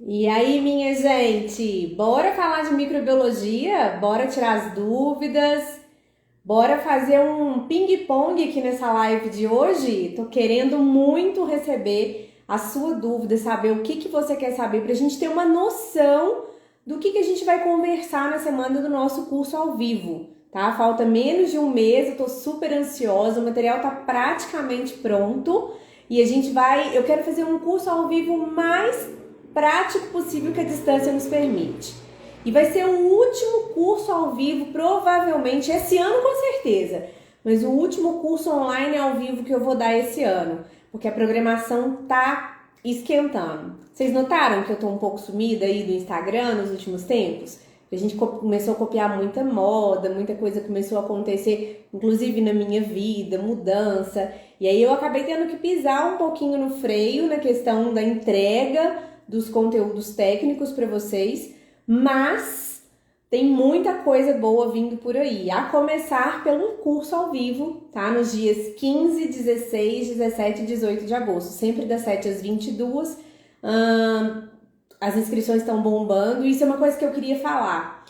E aí, minha gente, bora falar de microbiologia? Bora tirar as dúvidas? Bora fazer um ping-pong aqui nessa live de hoje? Tô querendo muito receber a sua dúvida, saber o que que você quer saber, pra gente ter uma noção do que a gente vai conversar na semana do nosso curso ao vivo, tá? Falta menos de um mês, eu tô super ansiosa, o material tá praticamente pronto e eu quero fazer um curso ao vivo mais prático possível que a distância nos permite. E vai ser o último curso ao vivo, provavelmente, esse ano com certeza. Mas o último curso online ao vivo que eu vou dar esse ano. Porque a programação tá esquentando. Vocês notaram que eu tô um pouco sumida aí do Instagram nos últimos tempos? A gente começou a copiar muita moda, muita coisa começou a acontecer, inclusive na minha vida, mudança. E aí eu acabei tendo que pisar um pouquinho no freio na questão da entrega dos conteúdos técnicos para vocês, mas tem muita coisa boa vindo por aí, a começar pelo curso ao vivo, tá? Nos dias 15, 16, 17 e 18 de agosto, sempre das 7 às 22. As inscrições estão bombando, isso é uma coisa que eu queria falar.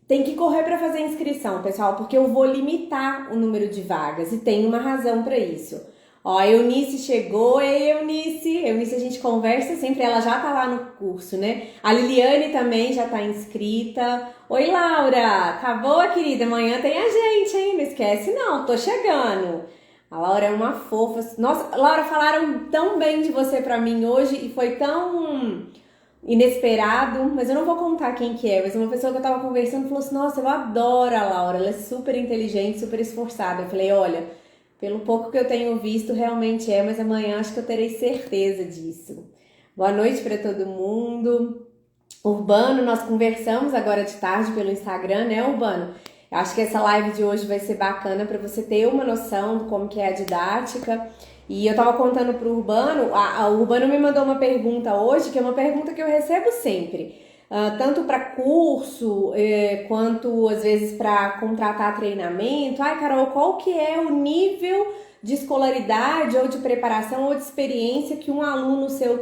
Tem que correr para fazer a inscrição, pessoal, porque eu vou limitar o número de vagas e tem uma razão para isso. Ó, a Eunice chegou. Ei, Eunice! Eunice, a gente conversa sempre, ela já tá lá no curso, né? A Liliane também já tá inscrita. Oi, Laura! Tá boa, querida? Amanhã tem a gente, hein? Não esquece, não. Tô chegando. A Laura é uma fofa. Nossa, Laura, falaram tão bem de você pra mim hoje e foi tão inesperado, mas eu não vou contar quem que é, mas uma pessoa que eu tava conversando falou assim, nossa, eu adoro a Laura, ela é super inteligente, super esforçada. Eu falei, olha, pelo pouco que eu tenho visto, realmente é, mas amanhã acho que eu terei certeza disso. Boa noite para todo mundo. Urbano, nós conversamos agora de tarde pelo Instagram, né, Urbano? Eu acho que essa live de hoje vai ser bacana para você ter uma noção de como que é a didática. E eu tava contando pro Urbano, o Urbano me mandou uma pergunta hoje, que é uma pergunta que eu recebo sempre. Tanto para curso, quanto às vezes para contratar treinamento. Ai, Carol, qual que é o nível de escolaridade ou de preparação ou de experiência que um aluno seu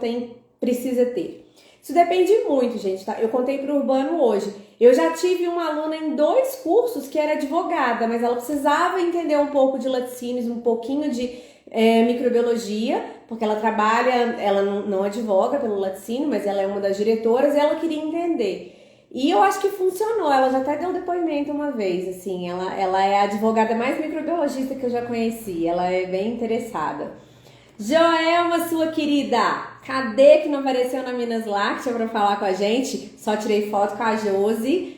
precisa ter? Isso depende muito, gente, tá? Eu contei para o Urbano hoje. Eu já tive uma aluna em 2 cursos que era advogada, mas ela precisava entender um pouco de laticínios, um pouquinho de microbiologia, porque ela trabalha, ela não advoga pelo laticínio, mas ela é uma das diretoras e ela queria entender. E eu acho que funcionou, ela já até deu depoimento uma vez, assim, ela é a advogada mais microbiologista que eu já conheci, ela é bem interessada. Joelma, sua querida, cadê que não apareceu na Minas Láctea para falar com a gente? Só tirei foto com a Josi,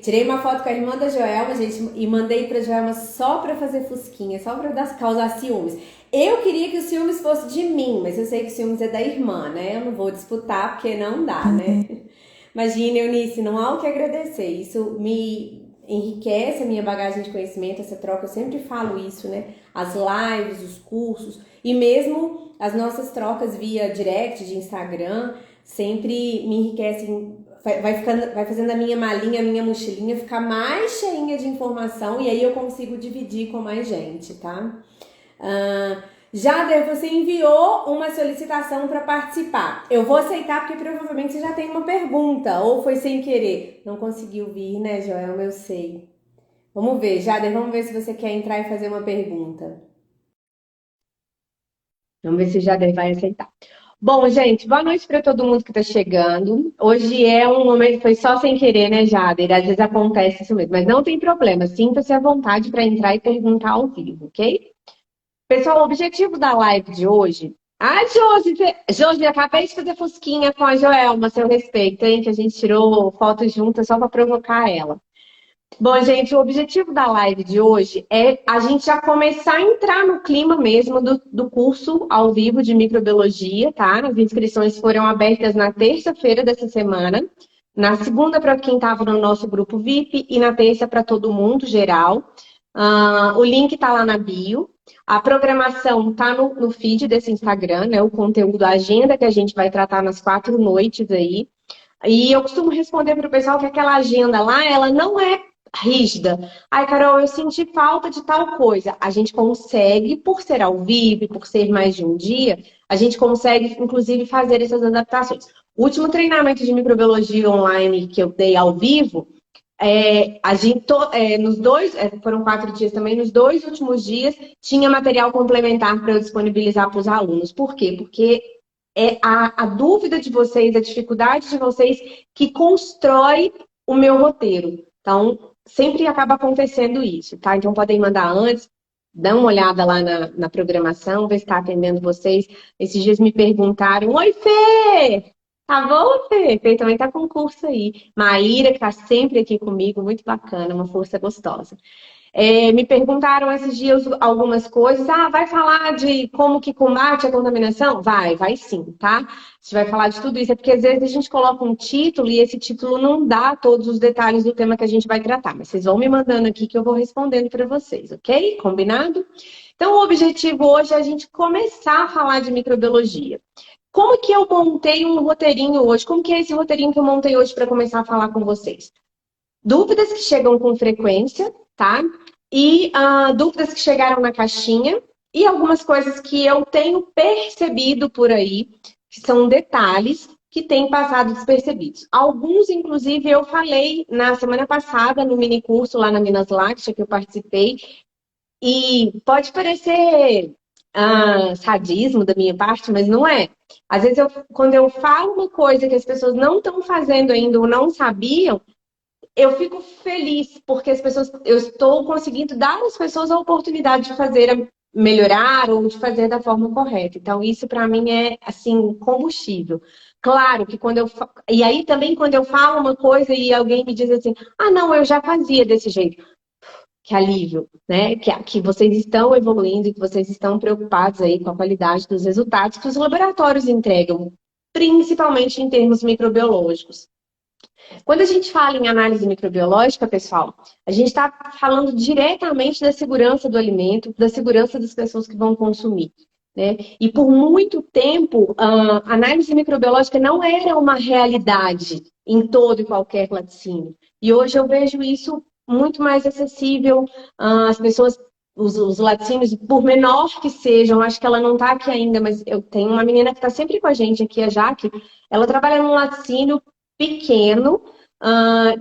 tirei uma foto com a irmã da Joelma, gente, e mandei pra Joelma só pra fazer fusquinha, só pra causar ciúmes. Eu queria que o ciúmes fosse de mim, mas eu sei que o ciúmes é da irmã, né? Eu não vou disputar porque não dá, né? Imagina, Eunice, não há o que agradecer. Isso me enriquece a minha bagagem de conhecimento, essa troca, eu sempre falo isso, né? As lives, os cursos e mesmo as nossas trocas via direct de Instagram sempre me enriquecem, vai fazendo a minha malinha, a minha mochilinha ficar mais cheinha de informação e aí eu consigo dividir com mais gente, tá? Jader, você enviou uma solicitação para participar. Eu vou aceitar porque provavelmente você já tem uma pergunta ou foi sem querer. Não conseguiu vir, né, Joelma? Eu sei. Vamos ver, Jader, vamos ver se você quer entrar e fazer uma pergunta. Vamos ver se o Jader vai aceitar. Bom, gente, boa noite para todo mundo que está chegando. Hoje é um momento, foi só sem querer, né, Jader? Às vezes acontece isso mesmo, mas não tem problema. Sinta-se à vontade para entrar e perguntar ao vivo, ok? Pessoal, o objetivo da live de hoje. Ah, Josi, acabei de fazer fusquinha com a Joelma, a seu respeito, hein? Que a gente tirou foto juntas só para provocar ela. Bom, gente, o objetivo da live de hoje é a gente já começar a entrar no clima mesmo do curso ao vivo de microbiologia, tá? As inscrições foram abertas na terça-feira dessa semana, na segunda para quem estava no nosso grupo VIP e na terça para todo mundo, geral. O link está lá na bio. A programação está no feed desse Instagram, né? O conteúdo, a agenda que a gente vai tratar nas 4 noites aí. E eu costumo responder para o pessoal que aquela agenda lá, ela não é rígida. Ai, Carol, eu senti falta de tal coisa. A gente consegue, por ser ao vivo, e por ser mais de um dia, a gente consegue, inclusive, fazer essas adaptações. O último treinamento de microbiologia online que eu dei ao vivo, a gente, nos dois, foram 4 dias também, nos 2 últimos dias, tinha material complementar para eu disponibilizar para os alunos. Por quê? Porque é a dúvida de vocês, a dificuldade de vocês que constrói o meu roteiro. Então, sempre acaba acontecendo isso, tá? Então, podem mandar antes, dá uma olhada lá na programação, ver se está atendendo vocês. Esses dias me perguntaram: Oi, Fê! Tá bom, Fê? Fê também tá com curso aí. Maíra, que tá sempre aqui comigo, muito bacana, uma força gostosa. Me perguntaram esses dias algumas coisas. Ah, vai falar de como que combate a contaminação? Vai sim, tá? A gente vai falar de tudo isso. É porque às vezes a gente coloca um título e esse título não dá todos os detalhes do tema que a gente vai tratar. Mas vocês vão me mandando aqui que eu vou respondendo para vocês, ok? Combinado? Então, o objetivo hoje é a gente começar a falar de microbiologia. Como que eu montei um roteirinho hoje? Como que é esse roteirinho que eu montei hoje para começar a falar com vocês? Dúvidas que chegam com frequência, tá? E dúvidas que chegaram na caixinha e algumas coisas que eu tenho percebido por aí, que são detalhes que têm passado despercebidos. Alguns, inclusive, eu falei na semana passada no mini curso lá na Minas Láctea que eu participei. E pode parecer sadismo da minha parte, mas não é. Às vezes, quando eu falo uma coisa que as pessoas não estão fazendo ainda ou não sabiam, eu fico feliz, porque eu estou conseguindo dar às pessoas a oportunidade de fazer melhorar ou de fazer da forma correta. Então, isso para mim é, assim, combustível. Claro que quando E aí também quando eu falo uma coisa e alguém me diz assim, ah, não, eu já fazia desse jeito. Que alívio, né? Que vocês estão evoluindo e que vocês estão preocupados aí com a qualidade dos resultados que os laboratórios entregam, principalmente em termos microbiológicos. Quando a gente fala em análise microbiológica, pessoal, a gente está falando diretamente da segurança do alimento, da segurança das pessoas que vão consumir. Né? E por muito tempo, a análise microbiológica não era uma realidade em todo e qualquer laticínio. E hoje eu vejo isso muito mais acessível. As pessoas, os laticínios, por menor que sejam, acho que ela não está aqui ainda, mas eu tenho uma menina que está sempre com a gente aqui, a Jaque. Ela trabalha num laticínio pequeno,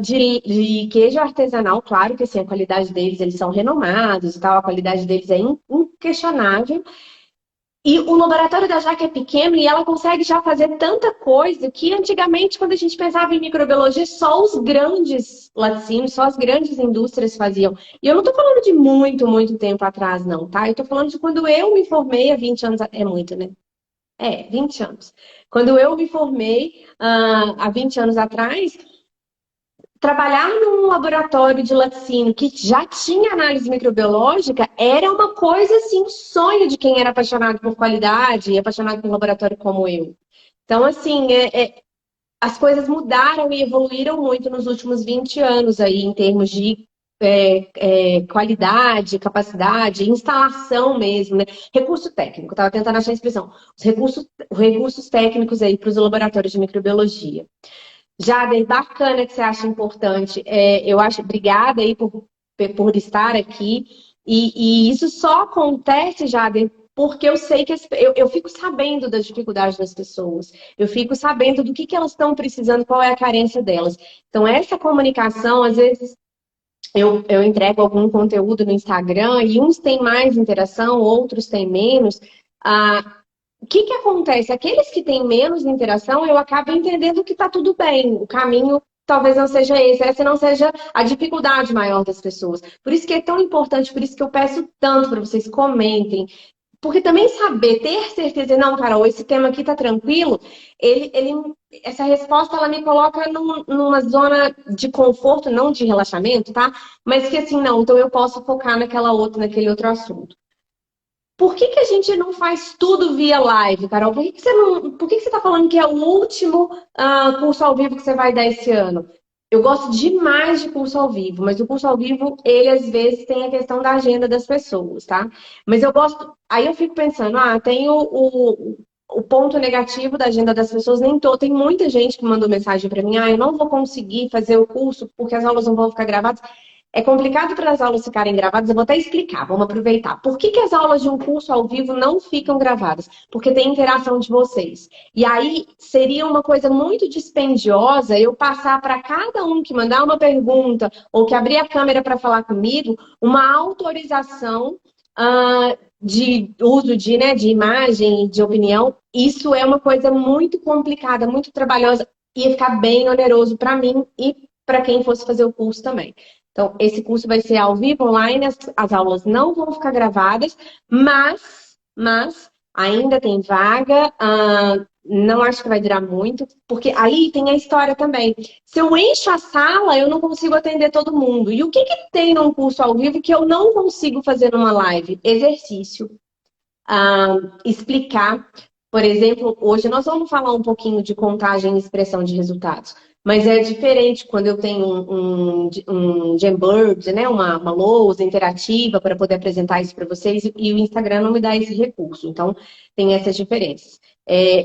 de queijo artesanal, claro que assim, a qualidade deles, eles são renomados e tal, a qualidade deles é inquestionável. E o laboratório da Jaque é pequeno e ela consegue já fazer tanta coisa que antigamente, quando a gente pensava em microbiologia, só os grandes laticínios, só as grandes indústrias faziam. E eu não estou falando de muito, muito tempo atrás, não, tá? Eu estou falando de quando eu me formei há 20 anos. É muito, né? 20 anos. Quando eu me formei, há 20 anos atrás, trabalhar num laboratório de laticínio que já tinha análise microbiológica era uma coisa assim, um sonho de quem era apaixonado por qualidade e apaixonado por laboratório como eu. Então, assim, as coisas mudaram e evoluíram muito nos últimos 20 anos aí, em termos de qualidade, capacidade, instalação mesmo, né? Recurso técnico, estava tentando achar a expressão. Recursos técnicos aí para os laboratórios de microbiologia. Jader, bacana que você acha importante. Eu acho, obrigada aí por estar aqui. E isso só acontece, Jader, porque eu sei que eu fico sabendo das dificuldades das pessoas. Eu fico sabendo do que elas estão precisando, qual é a carência delas. Então, essa comunicação, às vezes, eu entrego algum conteúdo no Instagram e uns têm mais interação, outros têm menos. O que acontece? Aqueles que têm menos interação, eu acabo entendendo que está tudo bem. O caminho talvez não seja esse, essa não seja a dificuldade maior das pessoas. Por isso que é tão importante, por isso que eu peço tanto para vocês comentem. Porque também saber, ter certeza, não, Carol, esse tema aqui tá tranquilo, essa resposta ela me coloca numa zona de conforto, não de relaxamento, tá? Mas que assim, não, então eu posso focar naquele outro assunto. Por que a gente não faz tudo via live, Carol? Por que você está falando que é o último curso ao vivo que você vai dar esse ano? Eu gosto demais de curso ao vivo, mas o curso ao vivo, ele às vezes tem a questão da agenda das pessoas, tá? Mas eu gosto. Aí eu fico pensando, tem o ponto negativo da agenda das pessoas, nem tô. Tem muita gente que mandou mensagem para mim, eu não vou conseguir fazer o curso porque as aulas não vão ficar gravadas. É complicado para as aulas ficarem gravadas, eu vou até explicar, vamos aproveitar. Por que as aulas de um curso ao vivo não ficam gravadas? Porque tem interação de vocês. E aí seria uma coisa muito dispendiosa eu passar para cada um que mandar uma pergunta ou que abrir a câmera para falar comigo, uma autorização de uso de imagem, de opinião. Isso é uma coisa muito complicada, muito trabalhosa, ia ficar bem oneroso para mim e para quem fosse fazer o curso também. Então, esse curso vai ser ao vivo, online, as aulas não vão ficar gravadas, mas ainda tem vaga, não acho que vai durar muito, porque aí tem a história também. Se eu encho a sala, eu não consigo atender todo mundo. E o que tem num curso ao vivo que eu não consigo fazer numa live? Exercício. Explicar. Por exemplo, hoje nós vamos falar um pouquinho de contagem e expressão de resultados. Mas é diferente quando eu tenho um Jamboard, né? Uma lousa interativa para poder apresentar isso para vocês, e o Instagram não me dá esse recurso. Então, tem essas diferenças.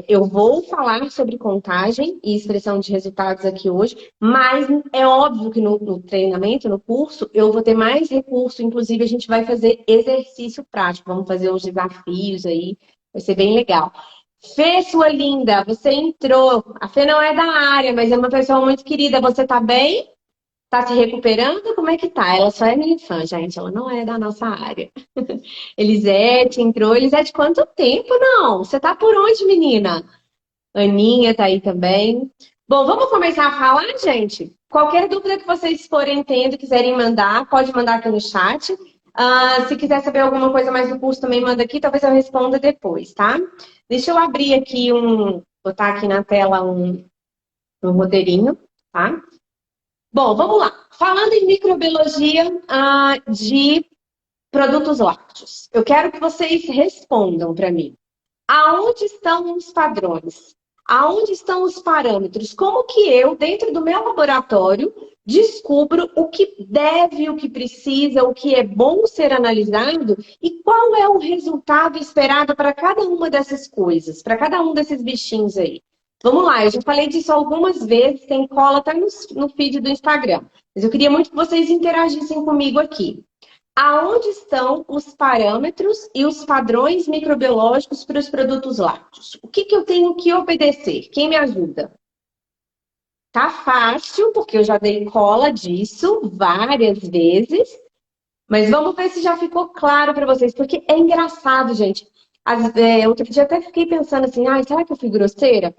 Eu vou falar sobre contagem e expressão de resultados aqui hoje, mas é óbvio que no treinamento, no curso, eu vou ter mais recurso. Inclusive, a gente vai fazer exercício prático, vamos fazer uns desafios aí, vai ser bem legal. Fê, sua linda, você entrou. A Fê não é da área, mas é uma pessoa muito querida. Você tá bem? Tá se recuperando? Como é que tá? Ela só é minha fã, gente. Ela não é da nossa área. Elisete entrou. Elisete, quanto tempo, não? Você tá por onde, menina? Aninha tá aí também. Bom, vamos começar a falar, gente? Qualquer dúvida que vocês forem tendo, quiserem mandar, pode mandar aqui no chat. Se quiser saber alguma coisa mais do curso, também manda aqui, talvez eu responda depois, tá? Deixa eu abrir aqui botar aqui na tela um roteirinho, tá? Bom, vamos lá. Falando em microbiologia de produtos lácteos, eu quero que vocês respondam para mim. Aonde estão os padrões? Aonde estão os parâmetros? Como que eu, dentro do meu laboratório, descubro o que deve, o que precisa, o que é bom ser analisado e qual é o resultado esperado para cada uma dessas coisas, para cada um desses bichinhos aí? Vamos lá, eu já falei disso algumas vezes, tem cola até no feed do Instagram. Mas eu queria muito que vocês interagissem comigo aqui. Aonde estão os parâmetros e os padrões microbiológicos para os produtos lácteos? O que eu tenho que obedecer? Quem me ajuda? Tá fácil, porque eu já dei cola disso várias vezes, mas vamos ver se já ficou claro para vocês, porque é engraçado, gente. Outro dia até fiquei pensando assim, será que eu fui grosseira?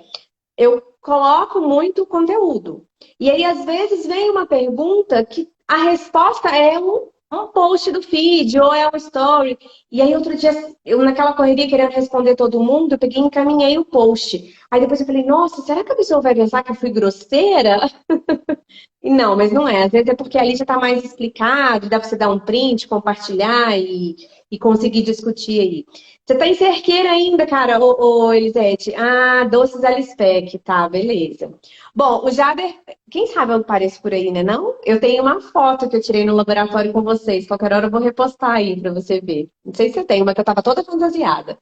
Eu coloco muito conteúdo. E aí, às vezes, vem uma pergunta que a resposta é um post do feed ou é um story. E aí, outro dia, eu naquela correria querendo responder todo mundo, eu peguei e encaminhei o post. Aí depois eu falei, nossa, será que a pessoa vai pensar que eu fui grosseira? E não, mas não é. Às vezes é porque ali já está mais explicado, dá para você dar um print, compartilhar e conseguir discutir aí. Você tá em Cerqueira ainda, cara, ô Elisete? Doces Alispec, tá, beleza. Bom, o Jader, quem sabe eu apareço por aí, né, não? Eu tenho uma foto que eu tirei no laboratório com vocês. Qualquer hora eu vou repostar aí pra você ver. Não sei se você tem, mas que eu tava toda fantasiada.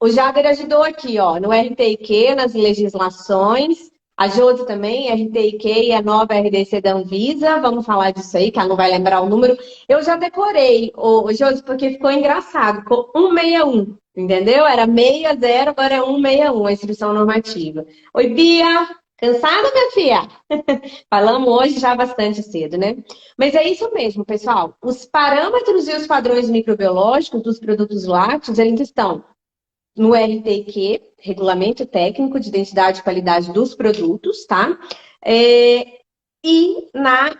O Jader ajudou aqui, ó, no RTIQ, nas legislações. A Josi também, RTIQ e a nova RDC da Anvisa. Vamos falar disso aí, que ela não vai lembrar o número. Eu já decorei, Josi, porque ficou engraçado. Ficou 161, entendeu? Era 60, agora é 161, a instrução normativa. Oi, Bia! Cansada, minha filha? Falamos hoje já bastante cedo, né? Mas é isso mesmo, pessoal. Os parâmetros e os padrões microbiológicos dos produtos lácteos, eles estão no RTQ, Regulamento Técnico de Identidade e Qualidade dos Produtos, tá? E na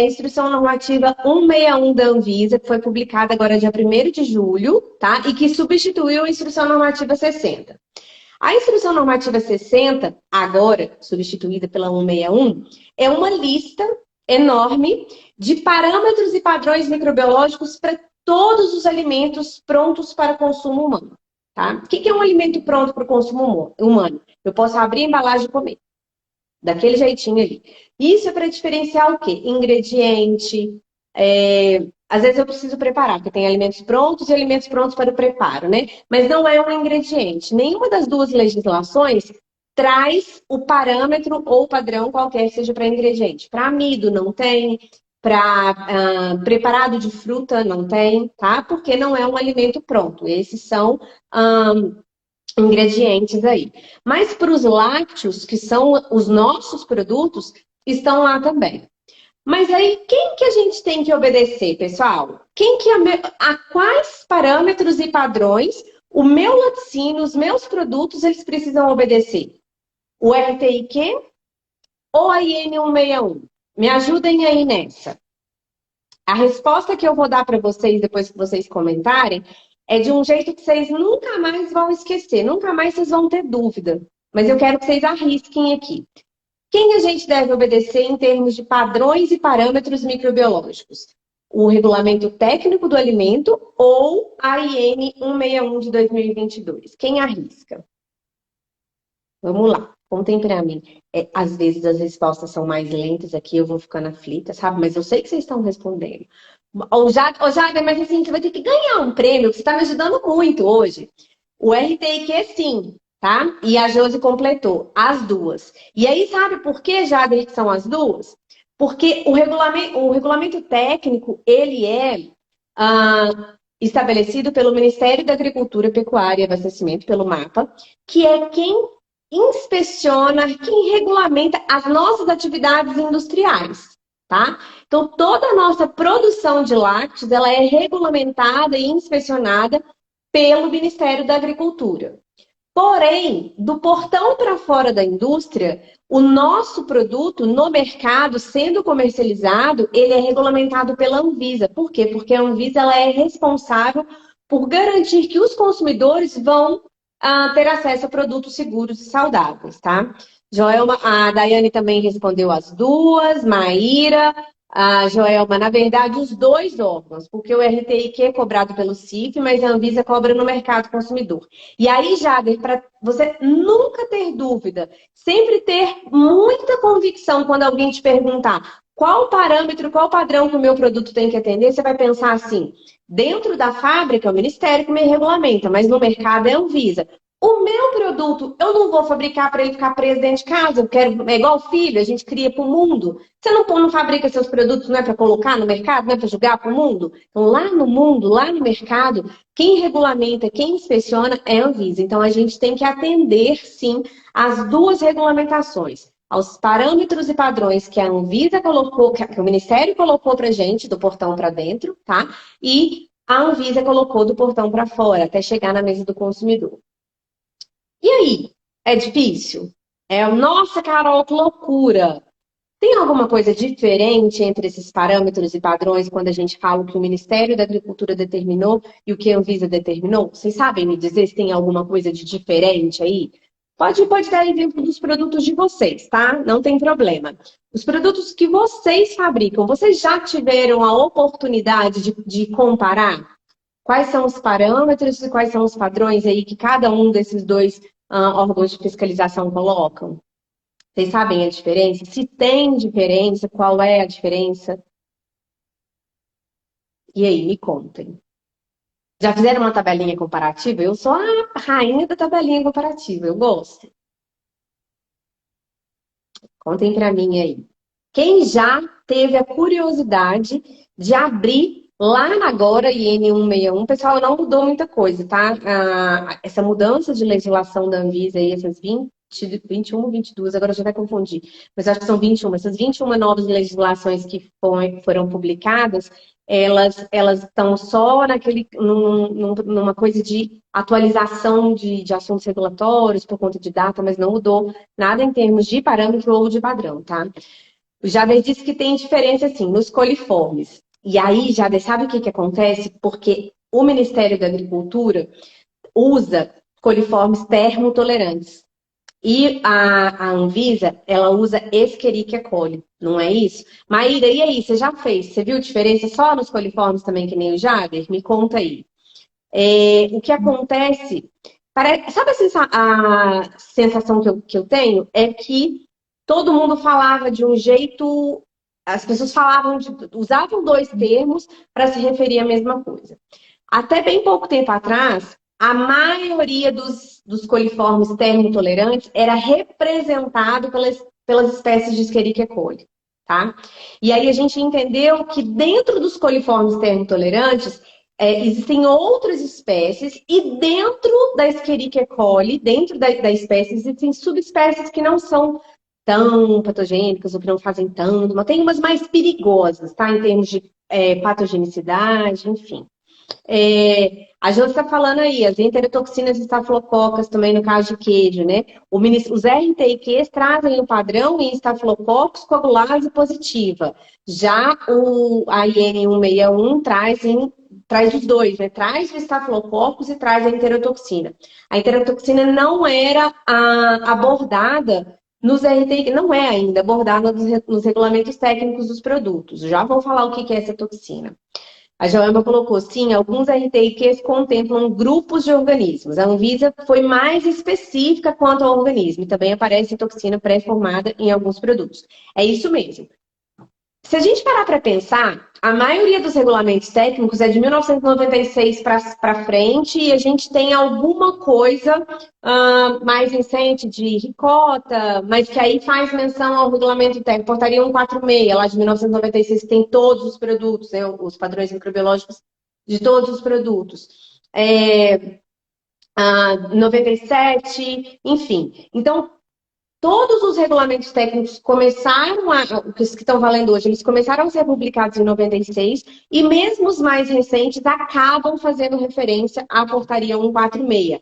Instrução Normativa 161 da Anvisa, que foi publicada agora dia 1º de julho, tá? E que substituiu a Instrução Normativa 60. A Instrução Normativa 60, agora substituída pela 161, é uma lista enorme de parâmetros e padrões microbiológicos para todos os alimentos prontos para consumo humano. Tá? O que é um alimento pronto para o consumo humano? Eu posso abrir a embalagem e comer. Daquele jeitinho ali. Isso é para diferenciar o quê? Ingrediente. Às vezes eu preciso preparar, porque tem alimentos prontos e alimentos prontos para o preparo, né? Mas não é um ingrediente. Nenhuma das duas legislações traz o parâmetro ou padrão qualquer que seja para ingrediente. Para amido não tem, para preparado de fruta não tem, tá? Porque não é um alimento pronto. Esses são ingredientes aí. Mas para os lácteos, que são os nossos produtos, estão lá também. Mas aí, quem que a gente tem que obedecer, pessoal? A quais parâmetros e padrões o meu laticínio, os meus produtos, eles precisam obedecer? O RTIQ ou a IN 161? Me ajudem aí nessa. A resposta que eu vou dar para vocês, depois que vocês comentarem, é de um jeito que vocês nunca mais vão esquecer, nunca mais vocês vão ter dúvida. Mas eu quero que vocês arrisquem aqui. Quem a gente deve obedecer em termos de padrões e parâmetros microbiológicos? O regulamento técnico do alimento ou a IN 161 de 2022? Quem arrisca? Vamos lá, contem para mim. Às vezes as respostas são mais lentas aqui, eu vou ficando aflita, sabe? Mas eu sei que vocês estão respondendo. Jader, mas assim, você vai ter que ganhar um prêmio, que você está me ajudando muito hoje. O RTIQ sim, tá? E a Josi completou, as duas. E aí, sabe por que, Jader, que são as duas? Porque o regulamento técnico, ele é estabelecido pelo Ministério da Agricultura, Pecuária e Abastecimento, pelo MAPA, que é quem inspeciona, quem regulamenta as nossas atividades industriais, tá? Então, toda a nossa produção de lácteos, ela é regulamentada e inspecionada pelo Ministério da Agricultura. Porém, do portão para fora da indústria, o nosso produto no mercado, sendo comercializado, ele é regulamentado pela Anvisa. Por quê? Porque a Anvisa ela é responsável por garantir que os consumidores vão ter acesso a produtos seguros e saudáveis, tá? Joelma, a Daiane também respondeu as duas, Maíra, a Joelma, na verdade, os dois órgãos, porque o RTIQ é cobrado pelo CIF, mas a Anvisa cobra no mercado consumidor. E aí, Jader, para você nunca ter dúvida, sempre ter muita convicção quando alguém te perguntar qual parâmetro, qual padrão que o meu produto tem que atender, você vai pensar assim, dentro da fábrica é o Ministério que me regulamenta, mas no mercado é a Anvisa. O meu produto, eu não vou fabricar para ele ficar preso dentro de casa, eu quero, é igual filho, a gente cria para o mundo. Você não fabrica seus produtos, não é para colocar no mercado, não é para jogar para o mundo? Então, lá no mundo, lá no mercado, quem regulamenta, quem inspeciona é a Anvisa. Então, a gente tem que atender, sim, às duas regulamentações. Aos parâmetros e padrões que a Anvisa colocou, que o Ministério colocou para a gente, do portão para dentro, tá? E a Anvisa colocou do portão para fora, até chegar na mesa do consumidor. E aí? É difícil? Nossa, Carol, que loucura! Tem alguma coisa diferente entre esses parâmetros e padrões quando a gente fala o que o Ministério da Agricultura determinou e o que a Anvisa determinou? Vocês sabem me dizer se tem alguma coisa de diferente aí? Pode dar exemplo dos produtos de vocês, tá? Não tem problema. Os produtos que vocês fabricam, vocês já tiveram a oportunidade de comparar? Quais são os parâmetros e quais são os padrões aí que cada um desses dois órgãos de fiscalização colocam? Vocês sabem a diferença? Se tem diferença, qual é a diferença? E aí, me contem. Já fizeram uma tabelinha comparativa? Eu sou a rainha da tabelinha comparativa, eu gosto. Contem pra mim aí. Quem já teve a curiosidade de abrir lá na Agora IN 161, pessoal, não mudou muita coisa, tá? Essa mudança de legislação da Anvisa aí, essas 21, 22, agora já vai confundir, mas acho que são 21. Essas 21 novas legislações que foram publicadas, elas estão só numa coisa de atualização de assuntos regulatórios por conta de data, mas não mudou nada em termos de parâmetro ou de padrão, tá? O Jader disse que tem diferença, assim, nos coliformes. E aí, Jader, sabe o que acontece? Porque o Ministério da Agricultura usa coliformes termotolerantes. E a Anvisa, ela usa Escherichia coli, não é isso? Maíra, e aí, você já fez? Você viu diferença só nos coliformes também, que nem o Jader? Me conta aí. O que acontece... sabe a sensação que eu tenho? É que todo mundo falava de um jeito... As pessoas usavam dois termos para se referir à mesma coisa. Até bem pouco tempo atrás, a maioria dos coliformes termotolerantes era representado pelas espécies de Escherichia coli. tá? E aí a gente entendeu que dentro dos coliformes termotolerantes existem outras espécies e dentro da Escherichia coli, dentro da espécie, existem subespécies que não são tão patogênicas ou que não fazem tanto, mas tem umas mais perigosas, tá? Em termos de patogenicidade, enfim. A Jô está falando aí, as enterotoxinas estafilococas também no caso de queijo, né? Os RTIQs trazem o padrão em estafilococos coagulase positiva. Já a IN161 traz os dois, né? Traz o estafilococos e traz a enterotoxina. A enterotoxina não era abordada nos RTIQ, não é ainda abordada nos regulamentos técnicos dos produtos. Já vou falar o que é essa toxina. A Joelma colocou, sim, alguns RTIQs contemplam grupos de organismos. A Anvisa foi mais específica quanto ao organismo e também aparece toxina pré-formada em alguns produtos. É isso mesmo. Se a gente parar para pensar, a maioria dos regulamentos técnicos é de 1996 para frente e a gente tem alguma coisa mais recente de ricota, mas que aí faz menção ao regulamento técnico, portaria 146, lá de 1996, que tem todos os produtos, né, os padrões microbiológicos de todos os produtos. 97, enfim. Então, todos os regulamentos técnicos começaram os que estão valendo hoje, eles começaram a ser publicados em 96 e mesmo os mais recentes acabam fazendo referência à portaria 146,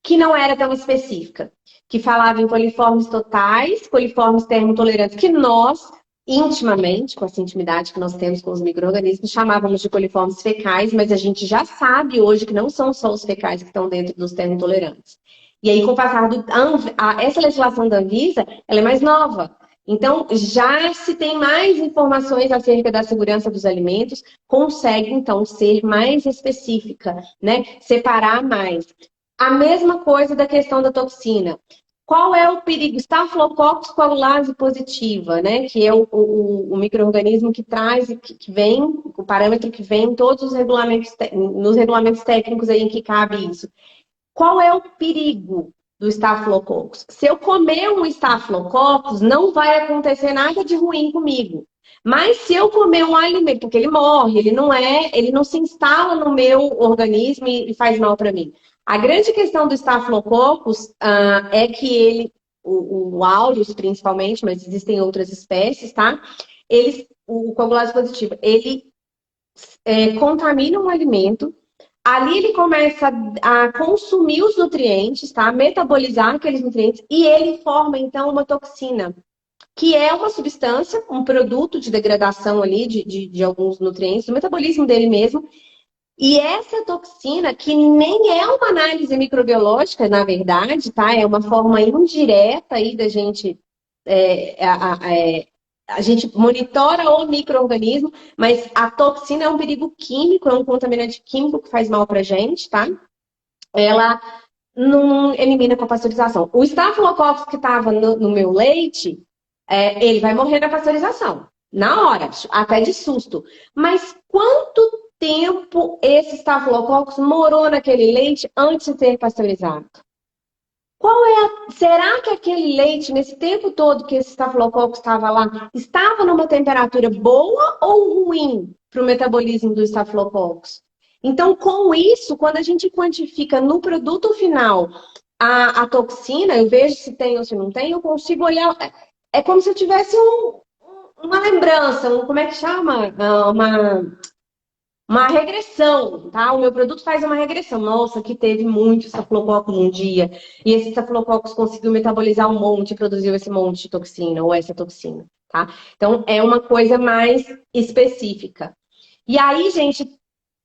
que não era tão específica, que falava em coliformes totais, coliformes termotolerantes, que nós, intimamente, com essa intimidade que nós temos com os micro-organismos, chamávamos de coliformes fecais, mas a gente já sabe hoje que não são só os fecais que estão dentro dos termotolerantes. E aí, com o passar essa legislação da Anvisa, ela é mais nova. Então, já se tem mais informações acerca da segurança dos alimentos, consegue, então, ser mais específica, né? Separar mais. A mesma coisa da questão da toxina. Qual é o perigo? Staphylococcus coagulase positiva, né? Que é o micro-organismo que traz, que vem, o parâmetro que vem em todos os regulamentos, nos regulamentos técnicos aí em que cabe isso. Qual é o perigo do Staphylococcus? Se eu comer um Staphylococcus, não vai acontecer nada de ruim comigo. Mas se eu comer um alimento, porque ele morre, ele não se instala no meu organismo e faz mal para mim. A grande questão do Staphylococcus é que ele, o aureus principalmente, mas existem outras espécies, tá? O coagulase positivo, ele contamina um alimento. Ali ele começa a consumir os nutrientes, tá? Metabolizar aqueles nutrientes e ele forma, então, uma toxina, que é uma substância, um produto de degradação ali de alguns nutrientes, do metabolismo dele mesmo. E essa toxina, que nem é uma análise microbiológica, na verdade, tá? É uma forma indireta aí da gente... a gente monitora o micro-organismo, mas a toxina é um perigo químico, é um contaminante químico que faz mal pra gente, tá? Ela não elimina com a pasteurização. O Staphylococcus que estava no meu leite, ele vai morrer na pasteurização, na hora, até de susto. Mas quanto tempo esse Staphylococcus morou naquele leite antes de ser pasteurizado? Será que aquele leite, nesse tempo todo que esse Staphylococcus estava lá, estava numa temperatura boa ou ruim para o metabolismo do Staphylococcus? Então, com isso, quando a gente quantifica no produto final a toxina, eu vejo se tem ou se não tem, eu consigo olhar. É como se eu tivesse uma lembrança, como é que chama? Uma regressão, tá? O meu produto faz uma regressão. Nossa, que teve muito estafilococcus num dia. E esse estafilococcus conseguiu metabolizar um monte, produziu esse monte de toxina ou essa toxina, tá? Então, é uma coisa mais específica. E aí, gente,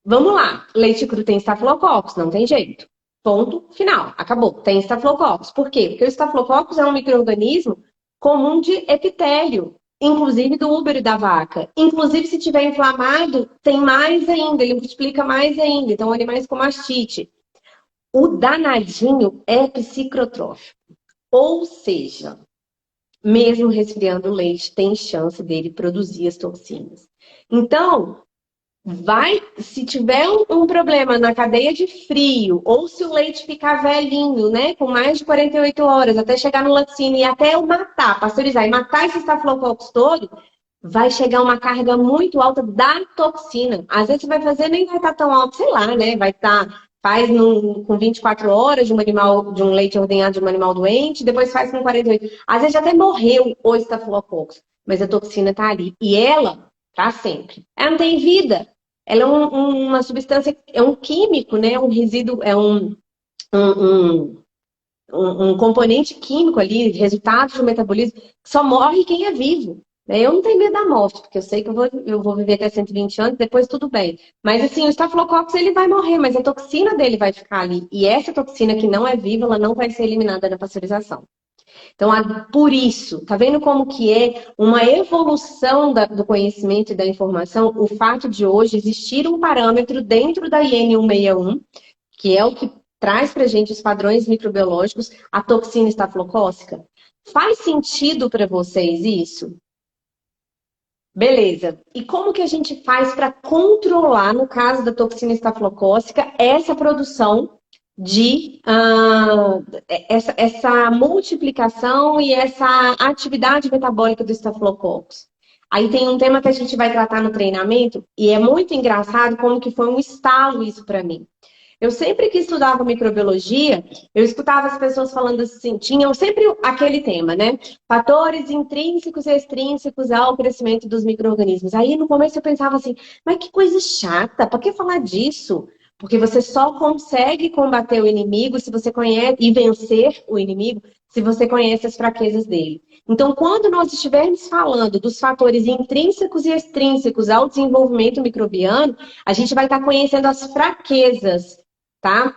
vamos lá. Leite cru tem estafilococcus? Não tem jeito. Ponto final. Acabou. Tem estafilococcus. Por quê? Porque o estafilococcus é um micro-organismo comum de epitélio. Inclusive do útero da vaca. Inclusive, se tiver inflamado, tem mais ainda, ele multiplica mais ainda. Então, animais com mastite. O danadinho é psicrotrófico. Ou seja, mesmo resfriando o leite, tem chance dele produzir as toxinas. Então, se tiver um problema na cadeia de frio, ou se o leite ficar velhinho, né, com mais de 48 horas, até chegar no laticínio e até eu matar, pasteurizar e matar esse estafilococcus todo, vai chegar uma carga muito alta da toxina. Às vezes você vai fazer, nem vai estar tão alto, sei lá, né? Vai estar, faz com 24 horas de um animal, de um leite ordenhado de um animal doente, depois faz com 48. Às vezes já até morreu o estafilococcus, mas a toxina está ali. E ela, para sempre. Ela não tem vida. Ela é uma substância, é um químico, né? Um resíduo, um, um componente químico ali, resultado do metabolismo, que só morre quem é vivo. Né? Eu não tenho medo da morte, porque eu sei que eu vou viver até 120 anos, depois tudo bem. Mas assim, o estafilococcus ele vai morrer, mas a toxina dele vai ficar ali. E essa toxina que não é viva, ela não vai ser eliminada na pasteurização. Então, por isso, tá vendo como que é uma evolução do conhecimento e da informação o fato de hoje existir um parâmetro dentro da IN 161, que é o que traz para a gente os padrões microbiológicos, a toxina estafilocócica? Faz sentido para vocês isso? Beleza. E como que a gente faz para controlar, no caso da toxina estafilocócica, essa produção de essa multiplicação e essa atividade metabólica do estafilococcus? Aí tem um tema que a gente vai tratar no treinamento e é muito engraçado como que foi um estalo isso para mim. Eu sempre que estudava microbiologia, eu escutava as pessoas falando assim, tinham sempre aquele tema, né? Fatores intrínsecos e extrínsecos ao crescimento dos micro-organismos. Aí no começo eu pensava assim, mas que coisa chata, para que falar disso? Porque você só consegue combater o inimigo se você conhece e vencer o inimigo se você conhece as fraquezas dele. Então, quando nós estivermos falando dos fatores intrínsecos e extrínsecos ao desenvolvimento microbiano, a gente vai estar conhecendo as fraquezas, tá?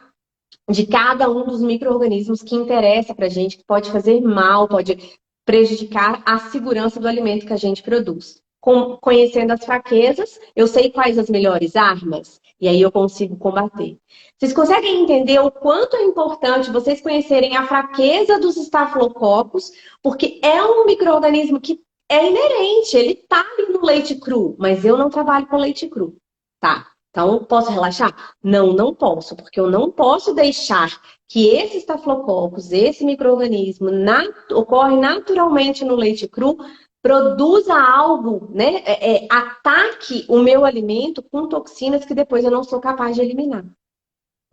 De cada um dos micro-organismos que interessa para a gente, que pode fazer mal, pode prejudicar a segurança do alimento que a gente produz. Conhecendo as fraquezas, eu sei quais as melhores armas, e aí eu consigo combater. Vocês conseguem entender o quanto é importante vocês conhecerem a fraqueza dos estafilococos, porque é um micro-organismo que é inerente, ele está ali no leite cru, mas eu não trabalho com leite cru, tá? Então, posso relaxar? Não, não posso, porque eu não posso deixar que esse estafilococcus, esse micro-organismo, ocorre naturalmente no leite cru, produza algo, né? Ataque o meu alimento com toxinas que depois eu não sou capaz de eliminar.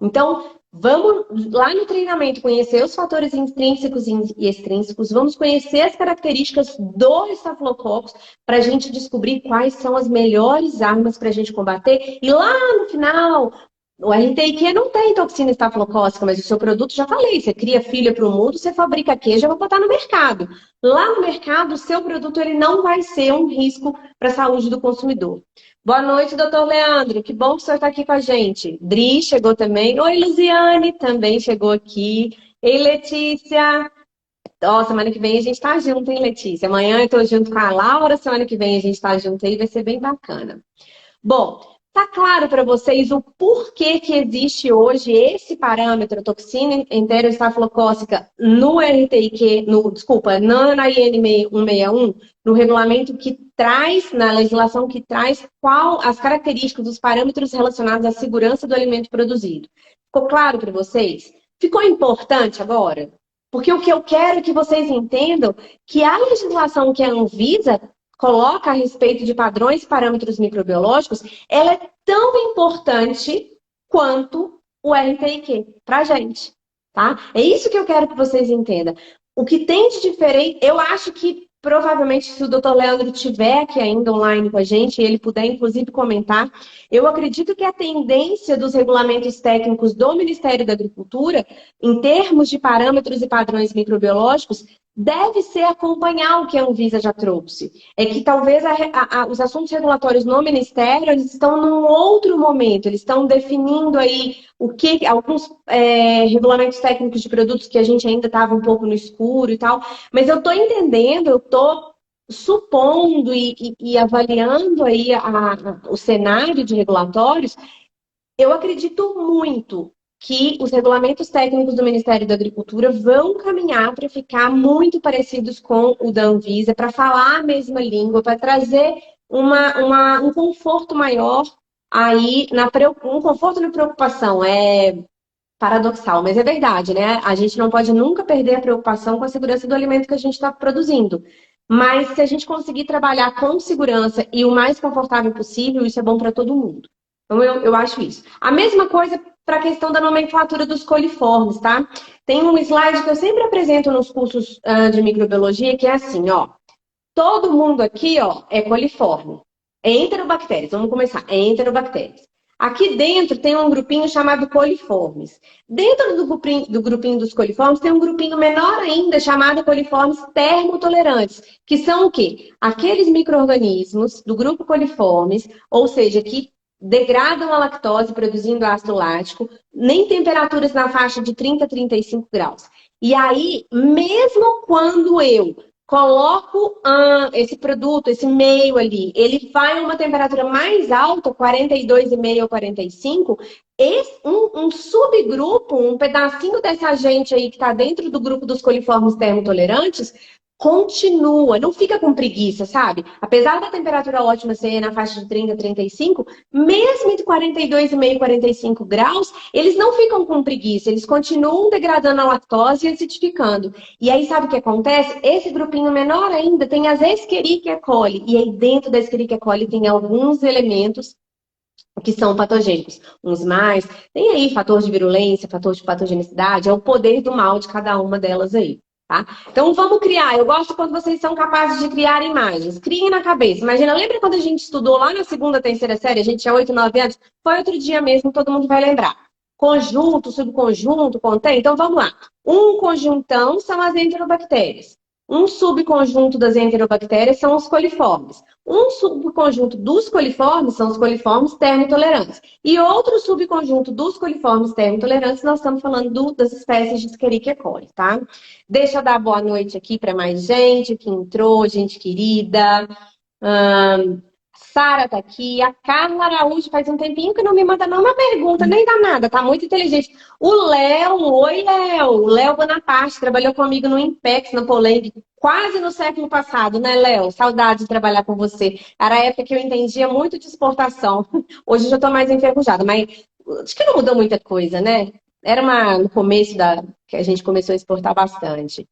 Então, vamos lá no treinamento conhecer os fatores intrínsecos e extrínsecos, vamos conhecer as características do estafilococcus para a gente descobrir quais são as melhores armas para a gente combater. E lá no final, o RTIQ não tem toxina estafilocócica, mas o seu produto, já falei, você cria filha para o mundo, você fabrica queijo e vai botar no mercado. Lá no mercado, o seu produto ele não vai ser um risco para a saúde do consumidor. Boa noite, doutor Leandro. Que bom que o senhor está aqui com a gente. Dri chegou também. Oi, Luziane, também chegou aqui. Ei, Letícia. Ó, semana que vem a gente está junto, hein, Letícia? Amanhã eu estou junto com a Laura, semana que vem a gente está junto aí, vai ser bem bacana. Bom, tá claro para vocês o porquê que existe hoje esse parâmetro, toxina enteroestafilocócica, no RTIQ, na IN 161, no regulamento que traz, na legislação que traz qual as características dos parâmetros relacionados à segurança do alimento produzido. Ficou claro para vocês? Ficou importante agora? Porque o que eu quero é que vocês entendam que a legislação que a Anvisa coloca a respeito de padrões e parâmetros microbiológicos, ela é tão importante quanto o RTIQ para a gente, tá? É isso que eu quero que vocês entendam. O que tem de diferente, eu acho que provavelmente se o Dr. Leandro estiver aqui ainda online com a gente, e ele puder inclusive comentar, eu acredito que a tendência dos regulamentos técnicos do Ministério da Agricultura, em termos de parâmetros e padrões microbiológicos, deve ser acompanhar o que a Anvisa já trouxe. É que talvez os assuntos regulatórios no Ministério eles estão num outro momento, eles estão definindo aí alguns regulamentos técnicos de produtos que a gente ainda estava um pouco no escuro e tal, mas eu estou entendendo, eu estou supondo e avaliando aí o cenário de regulatórios, eu acredito muito que os regulamentos técnicos do Ministério da Agricultura vão caminhar para ficar muito parecidos com o da Anvisa, para falar a mesma língua, para trazer um conforto maior aí, um conforto na preocupação. É paradoxal, mas é verdade, né? A gente não pode nunca perder a preocupação com a segurança do alimento que a gente está produzindo. Mas se a gente conseguir trabalhar com segurança e o mais confortável possível, isso é bom para todo mundo. Então, eu acho isso. A mesma coisa para a questão da nomenclatura dos coliformes, tá? Tem um slide que eu sempre apresento nos cursos de microbiologia, que é assim, ó. Todo mundo aqui, ó, é coliforme. É enterobactérias. Vamos começar. É enterobactérias. Aqui dentro tem um grupinho chamado coliformes. Dentro do grupinho dos coliformes tem um grupinho menor ainda chamado coliformes termotolerantes, que são o quê? Aqueles micro-organismos do grupo coliformes, ou seja, que degradam a lactose produzindo ácido lático, em temperaturas na faixa de 30 a 35 graus. E aí, mesmo quando eu coloco esse produto, esse meio ali, ele vai a uma temperatura mais alta, 42,5 ou 45, um subgrupo, um pedacinho desse agente aí que está dentro do grupo dos coliformes termotolerantes, continua, não fica com preguiça, sabe? Apesar da temperatura ótima ser na faixa de 30 a 35, mesmo entre 42,5 e 45 graus, eles não ficam com preguiça, eles continuam degradando a lactose e acidificando. E aí, sabe o que acontece? Esse grupinho menor ainda tem as Escherichia coli. E aí, dentro da Escherichia coli, tem alguns elementos que são patogênicos. Uns mais. Tem aí fator de virulência, fator de patogenicidade. É o poder do mal de cada uma delas aí. Tá? Então, vamos criar. Eu gosto quando vocês são capazes de criar imagens. Criem na cabeça. Imagina, lembra quando a gente estudou lá na segunda, terceira série? A gente tinha 8, 9 anos? Foi outro dia mesmo, todo mundo vai lembrar. Conjunto, subconjunto, contém. Então, vamos lá. Um conjuntão são as enterobactérias. Um subconjunto das enterobactérias são os coliformes. Um subconjunto dos coliformes são os coliformes termotolerantes. E outro subconjunto dos coliformes termotolerantes, nós estamos falando das espécies de Escherichia coli, tá? Deixa eu dar boa noite aqui para mais gente que entrou, gente querida. Sara tá aqui, a Carla Araújo faz um tempinho que não me manda nenhuma pergunta, nem dá nada, tá muito inteligente. O Léo, oi Léo, o Léo Bonaparte trabalhou comigo no Impex, na Poleng, quase no século passado, né Léo? Saudade de trabalhar com você. Era a época que eu entendia muito de exportação, hoje eu já tô mais enferrujada, mas acho que não mudou muita coisa, né? Era no começo que a gente começou a exportar bastante.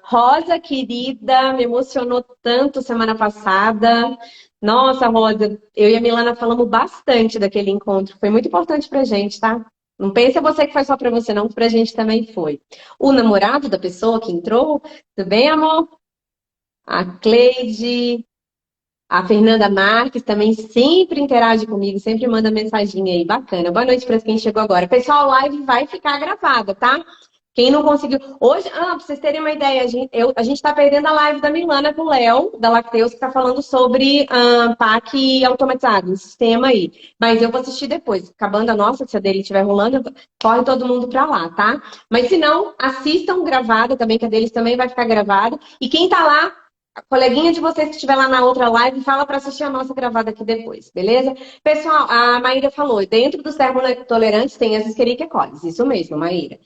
Rosa, querida, me emocionou tanto semana passada. Nossa, Rosa, eu e a Milana falamos bastante daquele encontro. Foi muito importante pra gente, tá? Não pensa você que foi só pra você, não, que pra gente também foi. O namorado da pessoa que entrou, tudo bem, amor? A Cleide, a Fernanda Marques também sempre interage comigo, sempre manda mensagem aí, bacana. Boa noite para quem chegou agora. Pessoal, a live vai ficar gravada, tá? Quem não conseguiu. Hoje, para vocês terem uma ideia, a gente está perdendo a live da Milana com o Léo, da Lacteus, que está falando sobre PAC automatizado, um sistema aí. Mas eu vou assistir depois. Acabando a nossa, se a dele estiver rolando, corre todo mundo para lá, tá? Mas se não, assistam gravada também, que a deles também vai ficar gravada. E quem tá lá, a coleguinha de vocês que estiver lá na outra live, fala para assistir a nossa gravada aqui depois, beleza? Pessoal, a Maíra falou, dentro dos termotolerantes tem as Escherichia coli. Isso mesmo, Maíra.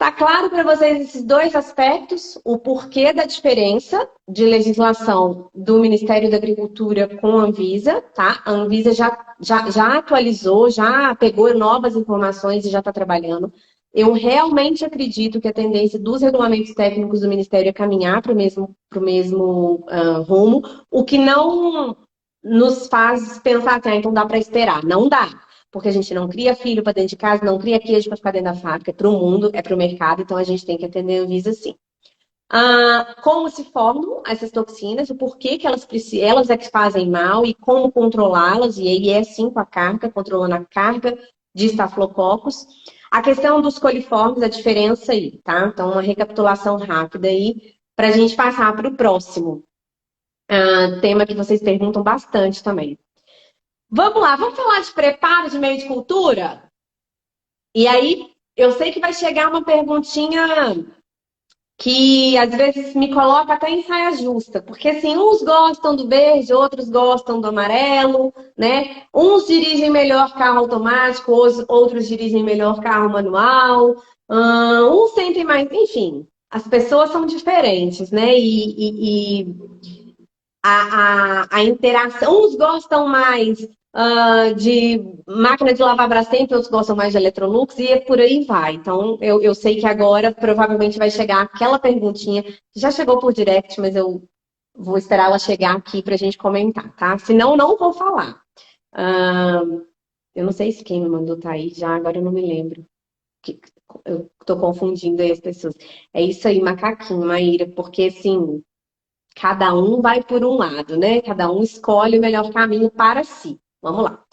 Tá claro para vocês esses dois aspectos? O porquê da diferença de legislação do Ministério da Agricultura com a Anvisa, tá? A Anvisa já atualizou, já pegou novas informações e já está trabalhando. Eu realmente acredito que a tendência dos regulamentos técnicos do Ministério é caminhar para o mesmo rumo, o que não nos faz pensar que então dá para esperar. Não dá. Porque a gente não cria filho para dentro de casa, não cria queijo para ficar dentro da fábrica, é para o mundo, é para o mercado, então a gente tem que atender a Anvisa sim. Como se formam essas toxinas, o porquê que elas é que fazem mal e como controlá-las, e aí é sim com a carga, controlando a carga de estafilococos. A questão dos coliformes, a diferença aí, tá? Então, uma recapitulação rápida aí, para a gente passar para o próximo tema que vocês perguntam bastante também. Vamos lá, vamos falar de preparo de meio de cultura? E aí, eu sei que vai chegar uma perguntinha que às vezes me coloca até em saia justa, porque assim, uns gostam do verde, outros gostam do amarelo, né? Uns dirigem melhor carro automático, outros dirigem melhor carro manual, uns sentem mais, enfim, as pessoas são diferentes, né? E a interação, uns gostam mais de máquina de lavar Brastemp, outros gostam mais de Electrolux e por aí vai. Então, eu sei que agora provavelmente vai chegar aquela perguntinha que já chegou por direct, mas eu Vou esperar ela chegar aqui pra gente comentar, tá? Senão, não vou falar. Eu não sei se quem me mandou tá aí já, agora eu não me lembro. Eu tô confundindo aí as pessoas. É isso aí, macaquinho, Maíra, porque assim, cada um vai por um lado, né? Cada um escolhe o melhor caminho para si. Vamos lá.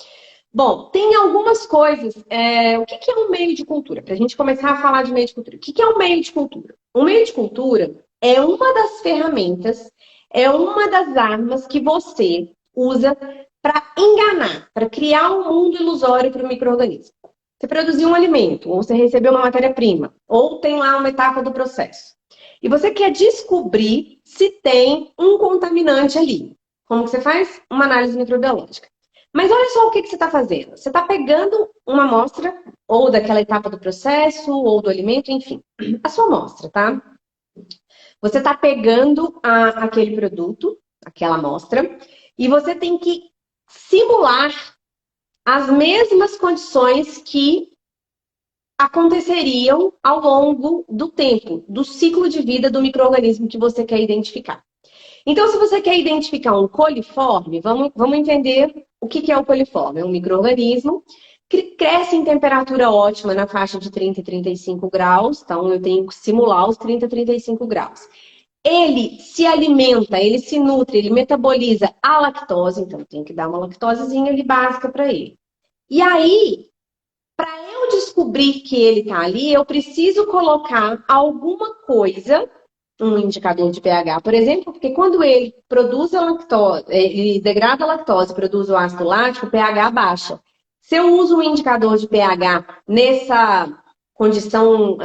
Bom, tem algumas coisas. O que é um meio de cultura? Para a gente começar a falar de meio de cultura. O que é um meio de cultura? Um meio de cultura é uma das ferramentas, é uma das armas que você usa para enganar, para criar um mundo ilusório para o micro-organismo. Você produziu um alimento, ou você recebeu uma matéria-prima, ou tem lá uma etapa do processo. E você quer descobrir se tem um contaminante ali. Como que você faz? Uma análise microbiológica. Mas olha só o que você está fazendo. Você está pegando uma amostra, ou daquela etapa do processo, ou do alimento, enfim, a sua amostra, tá? Você está pegando aquele produto, aquela amostra, e você tem que simular as mesmas condições que aconteceriam ao longo do tempo, do ciclo de vida do micro-organismo que você quer identificar. Então, se você quer identificar um coliforme, vamos entender o que é o coliforme. É um micro-organismo que cresce em temperatura ótima na faixa de 30 e 35 graus. Então, eu tenho que simular os 30 e 35 graus. Ele se alimenta, ele se nutre, ele metaboliza a lactose. Então, eu tenho que dar uma lactosezinha ali básica para ele. E aí, para eu descobrir que ele está ali, eu preciso colocar alguma coisa, um indicador de pH, por exemplo, porque quando ele produz a lactose, ele degrada a lactose, produz o ácido lático, o pH baixa. Se eu uso um indicador de pH nessa condição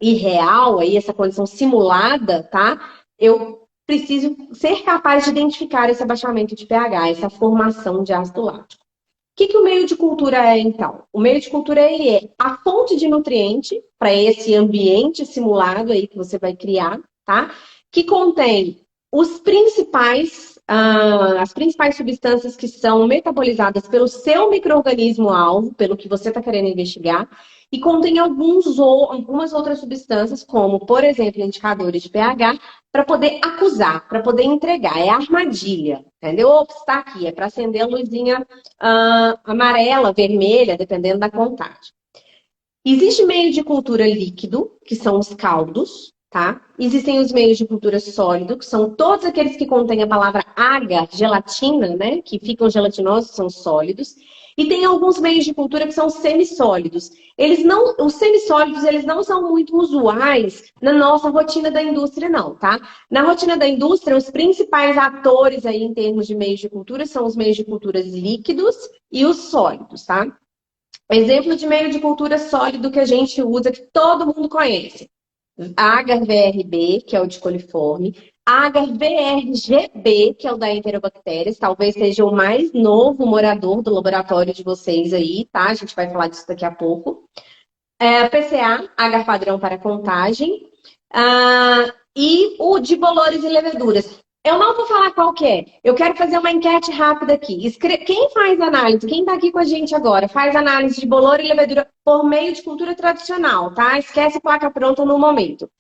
irreal, aí, essa condição simulada, tá? Eu preciso ser capaz de identificar esse abaixamento de pH, essa formação de ácido lático. O que o meio de cultura é, então? O meio de cultura ele é a fonte de nutriente para esse ambiente simulado aí que você vai criar, tá? Que contém as principais substâncias que são metabolizadas pelo seu micro-organismo-alvo, pelo que você está querendo investigar, e contém algumas outras substâncias, como, por exemplo, indicadores de pH, para poder acusar, para poder entregar. É armadilha, entendeu? Ops, está aqui, é para acender a luzinha amarela, vermelha, dependendo da contagem. Existe meio de cultura líquido, que são os caldos, tá? Existem os meios de cultura sólido, que são todos aqueles que contêm a palavra agar, gelatina, né? Que ficam gelatinosos, são sólidos. E tem alguns meios de cultura que são semissólidos. Os semissólidos, eles não são muito usuais na nossa rotina da indústria, não, tá? Na rotina da indústria, os principais atores aí em termos de meios de cultura são os meios de cultura líquidos e os sólidos, tá? Exemplo de meio de cultura sólido que a gente usa, que todo mundo conhece. Agar-VRB, que é o de coliforme. Agar-VRGB, que é o da Enterobacterias. Talvez seja o mais novo morador do laboratório de vocês aí, tá? A gente vai falar disso daqui a pouco. PCA, agar padrão para contagem. E o de bolores e leveduras. Eu não vou falar qual que é. Eu quero fazer uma enquete rápida aqui. Quem faz análise? Quem está aqui com a gente agora? Faz análise de bolor e levedura por meio de cultura tradicional, tá? Esquece placa pronta no momento.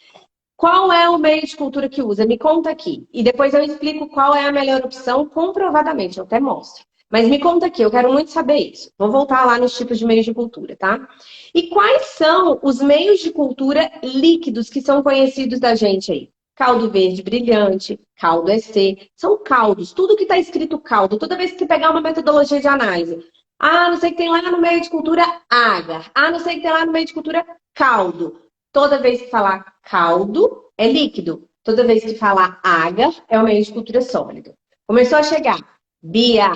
Qual é o meio de cultura que usa? Me conta aqui. E depois eu explico qual é a melhor opção comprovadamente. Eu até mostro. Mas me conta aqui, eu quero muito saber isso. Vou voltar lá nos tipos de meios de cultura, tá? E quais são os meios de cultura líquidos que são conhecidos da gente aí? Caldo verde brilhante, caldo EC, são caldos. Tudo que está escrito caldo, toda vez que você pegar uma metodologia de análise. Não sei o que tem lá no meio de cultura agar. Não sei o que tem lá no meio de cultura caldo. Toda vez que falar caldo, é líquido. Toda vez que falar agar, é o meio de cultura sólido. Começou a chegar. Bia,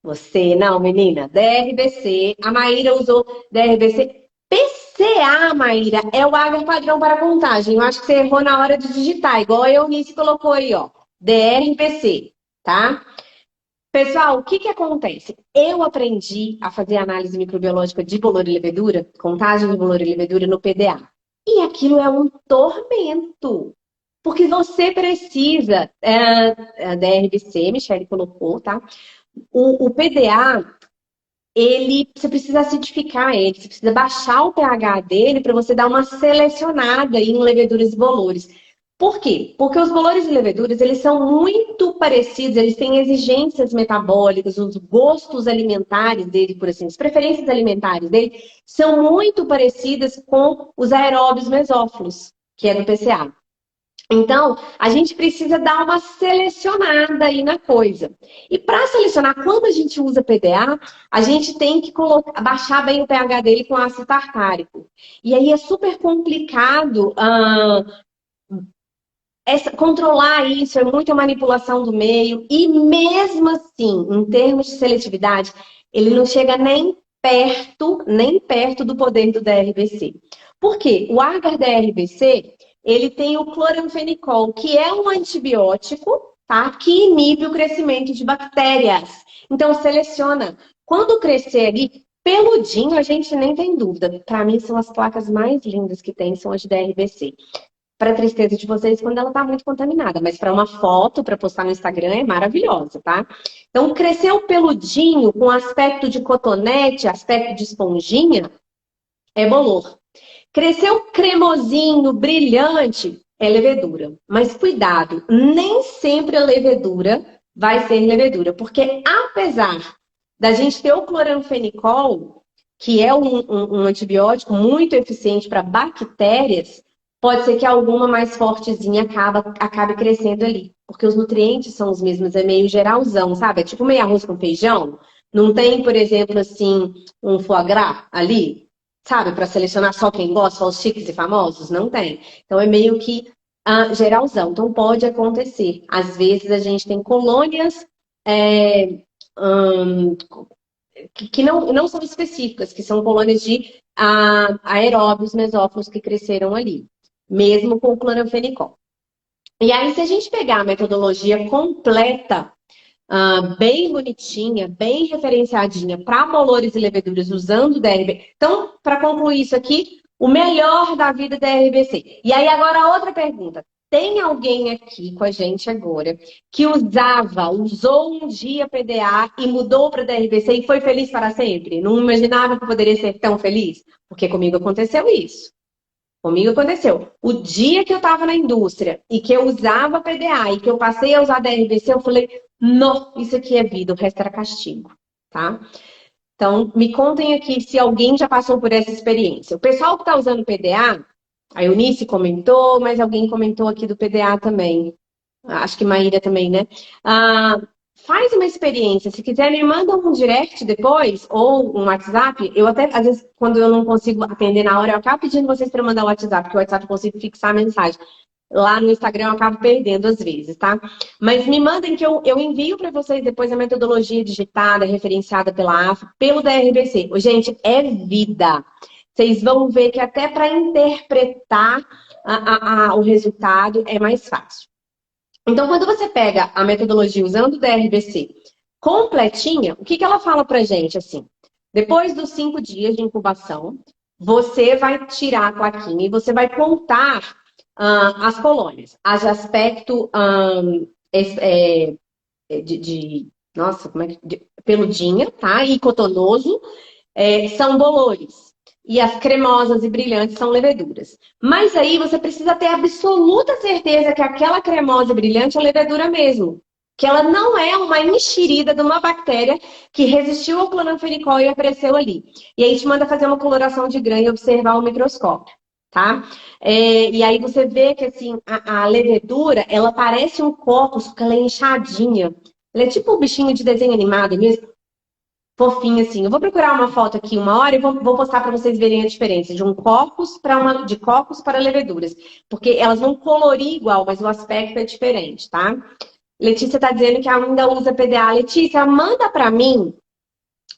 você, não, menina, DRBC, a Maíra usou DRBC. PCA, Maíra, é o agar padrão para contagem. Eu acho que você errou na hora de digitar, igual a Eunice colocou aí, ó. DRPC, tá? Pessoal, o que acontece? Eu aprendi a fazer análise microbiológica de bolor e levedura, contagem de bolor e levedura no PDA. E aquilo é um tormento. Porque você precisa, a DRBC, Michele colocou, tá? O PDA, você precisa acidificar ele, você precisa baixar o pH dele para você dar uma selecionada em leveduras e bolores. Por quê? Porque os bolores e leveduras, eles são muito parecidos, eles têm exigências metabólicas, os gostos alimentares dele, por assim, as preferências alimentares dele, são muito parecidas com os aeróbios mesófilos, que é do PCA. Então, a gente precisa dar uma selecionada aí na coisa. E para selecionar, quando a gente usa PDA, a gente tem que baixar bem o pH dele com ácido tartárico. E aí é super complicado controlar isso, é muita manipulação do meio. E mesmo assim, em termos de seletividade, ele não chega nem perto do poder do DRBC. Por quê? O agar DRBC, ele tem o cloranfenicol, que é um antibiótico, tá? Que inibe o crescimento de bactérias. Então, seleciona. Quando crescer ali, peludinho, a gente nem tem dúvida. Para mim, são as placas mais lindas que tem, são as de DRBC. Para tristeza de vocês, quando ela está muito contaminada. Mas para uma foto, para postar no Instagram, é maravilhosa, tá? Então, cresceu peludinho, com aspecto de cotonete, aspecto de esponjinha, é bolor. Cresceu cremosinho, brilhante, é levedura. Mas cuidado, nem sempre a levedura vai ser levedura. Porque apesar da gente ter o cloranfenicol, que é um antibiótico muito eficiente para bactérias, pode ser que alguma mais fortezinha acabe crescendo ali. Porque os nutrientes são os mesmos, é meio geralzão, sabe? É tipo meio arroz com feijão. Não tem, por exemplo, assim, um foie gras ali, sabe, para selecionar só quem gosta, só os chiques e famosos? Não tem. Então é meio que geralzão. Então pode acontecer. Às vezes a gente tem colônias que não são específicas, que são colônias de aeróbios mesófilos que cresceram ali, mesmo com o cloranfenicol. E aí, se a gente pegar a metodologia completa, bem bonitinha, bem referenciadinha para bolores e leveduras usando o DRB. Então, para concluir isso aqui, o melhor da vida da RBC. E aí, agora a outra pergunta. Tem alguém aqui com a gente agora que usou um dia PDA e mudou para DRBC e foi feliz para sempre? Não imaginava que poderia ser tão feliz? Porque comigo aconteceu isso. Comigo aconteceu. O dia que eu estava na indústria e que eu usava PDA e que eu passei a usar DRBC, eu falei, não, isso aqui é vida, o resto era castigo, tá? Então, me contem aqui se alguém já passou por essa experiência. O pessoal que está usando PDA, a Eunice comentou, mas alguém comentou aqui do PDA também. Acho que Maíra também, né? Faz uma experiência. Se quiser, me manda um direct depois, ou um WhatsApp. Eu até, às vezes, quando eu não consigo atender na hora, eu acabo pedindo vocês para mandar o WhatsApp, porque o WhatsApp eu consigo fixar a mensagem. Lá no Instagram eu acabo perdendo às vezes, tá? Mas me mandem que eu envio para vocês depois a metodologia digitada, referenciada pela AFA, pelo DRBC. Gente, é vida. Vocês vão ver que até para interpretar o resultado é mais fácil. Então, quando você pega a metodologia usando o DRBC completinha, o que ela fala pra gente? Assim, depois dos 5 dias de incubação, você vai tirar a plaquinha e você vai contar as colônias. As de aspecto nossa, como é que... peludinha, tá? E cotonoso, são bolores. E as cremosas e brilhantes são leveduras. Mas aí você precisa ter absoluta certeza que aquela cremosa e brilhante é levedura mesmo. Que ela não é uma enxerida de uma bactéria que resistiu ao cloranfenicol e apareceu ali. E aí te manda fazer uma coloração de grã e observar o microscópio, tá? E aí você vê que assim, a levedura, ela parece um cocos, porque ela é inchadinha. Ela é tipo um bichinho de desenho animado mesmo. Fofinho assim. Eu vou procurar uma foto aqui uma hora e vou postar para vocês verem a diferença de de cocos para leveduras. Porque elas vão colorir igual, mas o aspecto é diferente, tá? Letícia tá dizendo que ainda usa PDA. Letícia, manda para mim.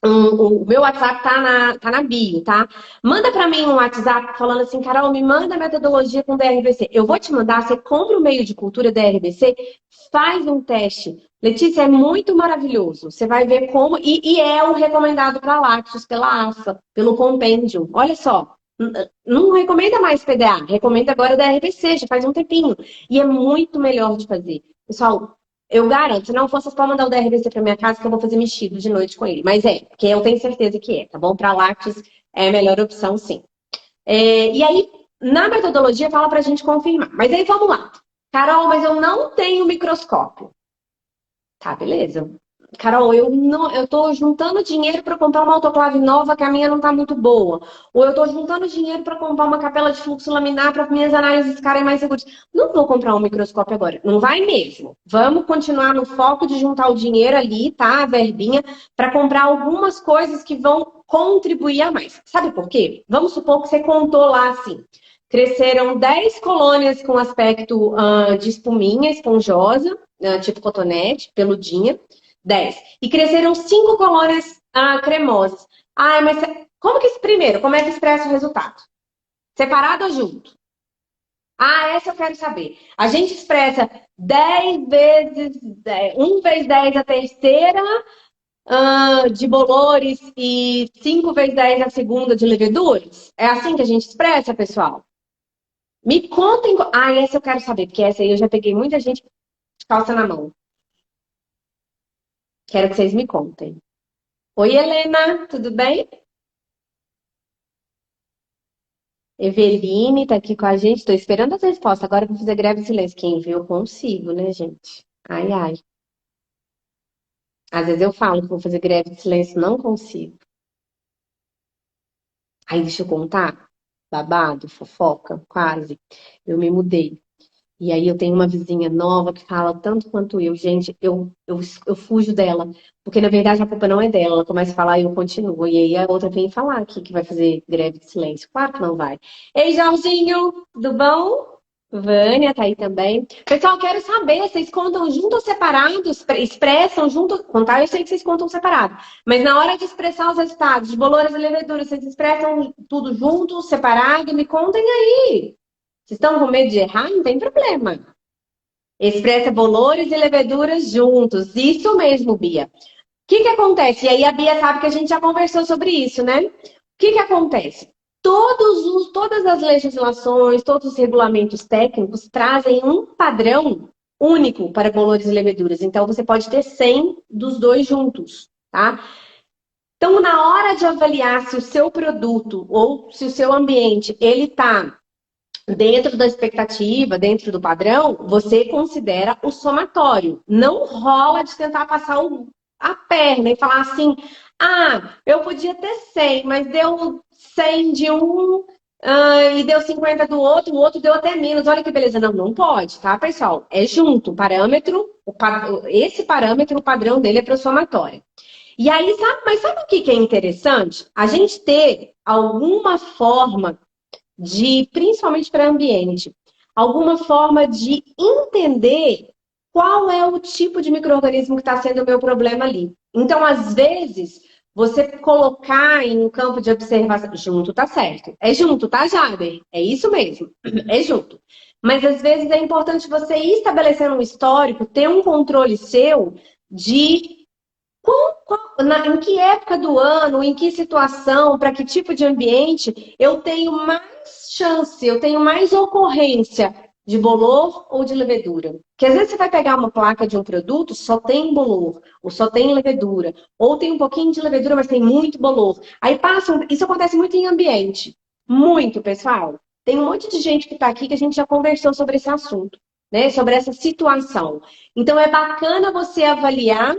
O meu WhatsApp tá na bio, tá? Manda pra mim um WhatsApp falando assim, Carol, me manda a metodologia com DRBC. Eu vou te mandar, você compra o meio de cultura DRBC, faz um teste. Letícia, é muito maravilhoso. Você vai ver como... E é o recomendado para lácteos pela AFA, pelo compêndio. Olha só, não recomenda mais PDA, recomenda agora DRBC, já faz um tempinho. E é muito melhor de fazer. Pessoal, eu garanto, se não fosse só mandar o DRBC para minha casa, que eu vou fazer mexido de noite com ele. Mas porque eu tenho certeza que tá bom? Para lácteos é a melhor opção, sim. E aí, na metodologia, fala pra gente confirmar. Mas aí, vamos lá. Carol, mas eu não tenho microscópio. Tá, beleza. Carol, eu tô juntando dinheiro para comprar uma autoclave nova que a minha não tá muito boa. Ou eu tô juntando dinheiro para comprar uma capela de fluxo laminar para minhas análises ficarem mais seguras. Não vou comprar um microscópio agora. Não vai mesmo. Vamos continuar no foco de juntar o dinheiro ali, tá? A verbinha, para comprar algumas coisas que vão contribuir a mais. Sabe por quê? Vamos supor que você contou lá assim. Cresceram 10 colônias com aspecto de espuminha esponjosa, tipo cotonete, peludinha. 10. E cresceram 5 colônias cremosas. Ai, mas como que primeiro, como é que expressa o resultado? Separado ou junto? Ah, essa eu quero saber. A gente expressa 10 vezes, 1 vezes 10 a terceira de bolores e 5 vezes 10 a segunda de leveduras? É assim que a gente expressa, pessoal? Me contem. Ah, essa eu quero saber, porque essa aí eu já peguei muita gente de calça na mão. Quero que vocês me contem. Oi, Helena, tudo bem? Eveline tá aqui com a gente. Tô esperando as respostas. Agora eu vou fazer greve de silêncio. Quem viu, eu consigo, né, gente? Ai, ai. Às vezes eu falo que vou fazer greve de silêncio, não consigo. Aí, deixa eu contar. Babado, fofoca, quase. Eu me mudei. E aí eu tenho uma vizinha nova que fala tanto quanto eu. Gente, eu fujo dela. Porque, na verdade, a culpa não é dela. Ela começa a falar e eu continuo. E aí a outra vem falar aqui que vai fazer greve de silêncio. Claro que não vai. Ei, Jorginho, tudo bom? Vânia tá aí também. Pessoal, quero saber, vocês contam junto ou separados? Expressam junto? Contar, eu sei que vocês contam separado. Mas na hora de expressar os resultados de bolores e leveduras, vocês expressam tudo junto, separado? Me contem aí. Vocês estão com medo de errar? Não tem problema. Expressa bolores e leveduras juntos. Isso mesmo, Bia. O que acontece? E aí a Bia sabe que a gente já conversou sobre isso, né? O que acontece? Todas as legislações, todos os regulamentos técnicos trazem um padrão único para bolores e leveduras. Então, você pode ter 100 dos dois juntos, tá? Então, na hora de avaliar se o seu produto ou se o seu ambiente, ele está dentro da expectativa, dentro do padrão, você considera o somatório. Não rola de tentar passar a perna e falar assim, eu podia ter 100, mas deu 100 de um e deu 50 do outro, o outro deu até menos. Olha que beleza. Não, não pode, tá, pessoal? É junto, o parâmetro, esse parâmetro, o padrão dele é para o somatório. E aí, sabe o que é interessante? A gente ter alguma forma principalmente para ambiente, alguma forma de entender qual é o tipo de micro-organismo que está sendo o meu problema ali. Então, às vezes, você colocar em um campo de observação, junto tá certo. É junto, tá, Jader? É isso mesmo, é junto. Mas às vezes é importante você ir estabelecendo um histórico, ter um controle seu de em que época do ano, em que situação, para que tipo de ambiente eu tenho mais chance, eu tenho mais ocorrência de bolor ou de levedura. Porque às vezes você vai pegar uma placa de um produto, só tem bolor, ou só tem levedura, ou tem um pouquinho de levedura, mas tem muito bolor. Aí passa, isso acontece muito em ambiente. Muito, pessoal. Tem um monte de gente que está aqui que a gente já conversou sobre esse assunto, né? Sobre essa situação. Então é bacana você avaliar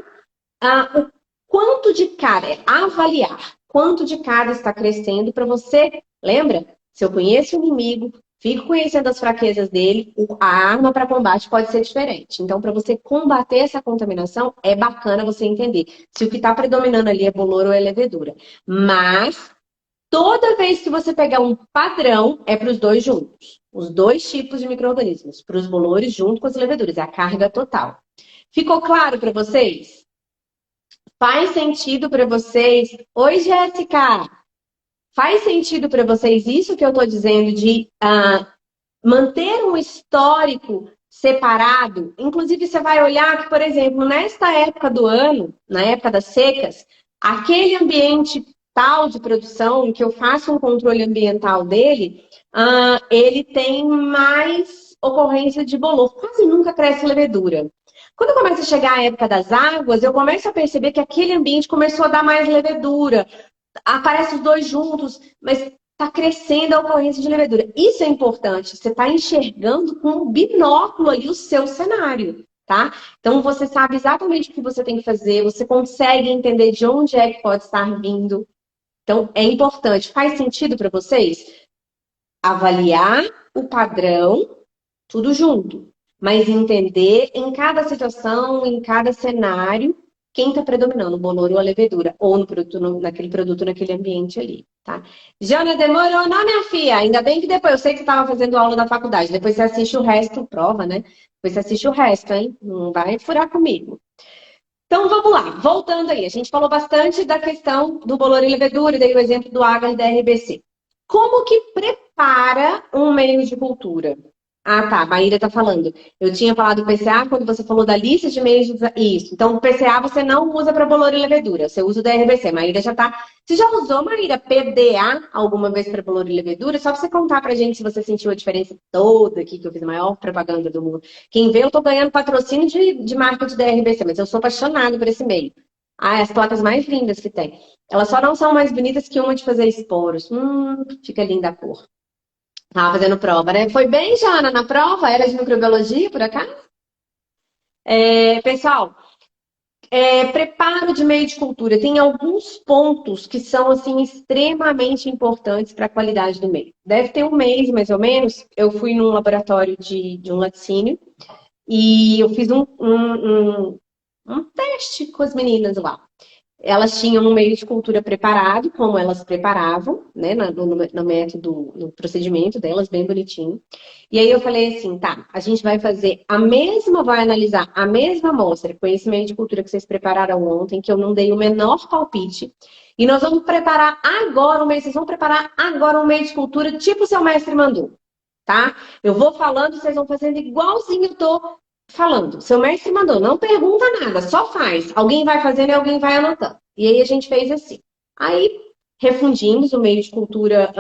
o quanto de cada, avaliar quanto de cada está crescendo para você. Lembra? Se eu conheço o inimigo, fico conhecendo as fraquezas dele, a arma para combate pode ser diferente. Então, para você combater essa contaminação, é bacana você entender se o que está predominando ali é bolor ou é levedura. Mas, toda vez que você pegar um padrão, é para os dois juntos. Os dois tipos de micro-organismos. Para os bolores junto com as leveduras. É a carga total. Ficou claro para vocês? Faz sentido para vocês? Oi, Jéssica! Faz sentido para vocês isso que eu estou dizendo de manter um histórico separado? Inclusive, você vai olhar que, por exemplo, nesta época do ano, na época das secas, aquele ambiente tal de produção, que eu faço um controle ambiental dele, ele tem mais ocorrência de bolor. Quase nunca cresce levedura. Quando começa a chegar a época das águas, eu começo a perceber que aquele ambiente começou a dar mais levedura. Aparecem os dois juntos, mas está crescendo a ocorrência de levedura. Isso é importante, você está enxergando com um binóculo aí o seu cenário, tá? Então você sabe exatamente o que você tem que fazer, você consegue entender de onde é que pode estar vindo. Então é importante. Faz sentido para vocês? Avaliar o padrão, tudo junto, mas entender em cada situação, em cada cenário, quem está predominando, o bolor ou a levedura, ou no produto, naquele produto, naquele ambiente ali, tá? Jana, demorou, não, minha filha? Ainda bem que depois, eu sei que você estava fazendo aula na faculdade, depois você assiste o resto, prova, né? Depois você assiste o resto, hein? Não vai furar comigo. Então, vamos lá, voltando aí. A gente falou bastante da questão do bolor e levedura, dei o exemplo do agar e da RBC. Como que prepara um meio de cultura? Ah, tá, a Maíra tá falando. Eu tinha falado do PCA quando você falou da lista de meios de... Isso. Então, o PCA você não usa para bolor e levedura, você usa o da RBC. Maíra já tá... Você já usou, Maíra, PDA alguma vez para bolor e levedura? Só para você contar pra gente se você sentiu a diferença toda aqui, que eu fiz a maior propaganda do mundo. Quem vê, eu tô ganhando patrocínio de marketing da RBC, mas eu sou apaixonada por esse meio. Ah, as placas mais lindas que tem. Elas só não são mais bonitas que uma de fazer esporos. Fica linda a cor. Tava fazendo prova, né? Foi bem, Jana, na prova? Era de microbiologia, por acaso? Pessoal, preparo de meio de cultura. Tem alguns pontos que são, assim, extremamente importantes para a qualidade do meio. Deve ter um mês, mais ou menos, eu fui num laboratório de um laticínio e eu fiz um teste com as meninas lá. Elas tinham um meio de cultura preparado, como elas preparavam, né, no método, no procedimento delas, bem bonitinho. E aí eu falei assim, tá, a gente vai fazer vai analisar a mesma amostra com esse meio de cultura que vocês prepararam ontem, que eu não dei o menor palpite. E nós vamos preparar agora vocês vão preparar agora um meio de cultura, tipo o seu mestre mandou, tá? Eu vou falando, vocês vão fazendo igualzinho eu tô falando. Seu mestre mandou, não pergunta nada, só faz. Alguém vai fazendo e alguém vai anotando. E aí a gente fez assim. Aí refundimos o meio de cultura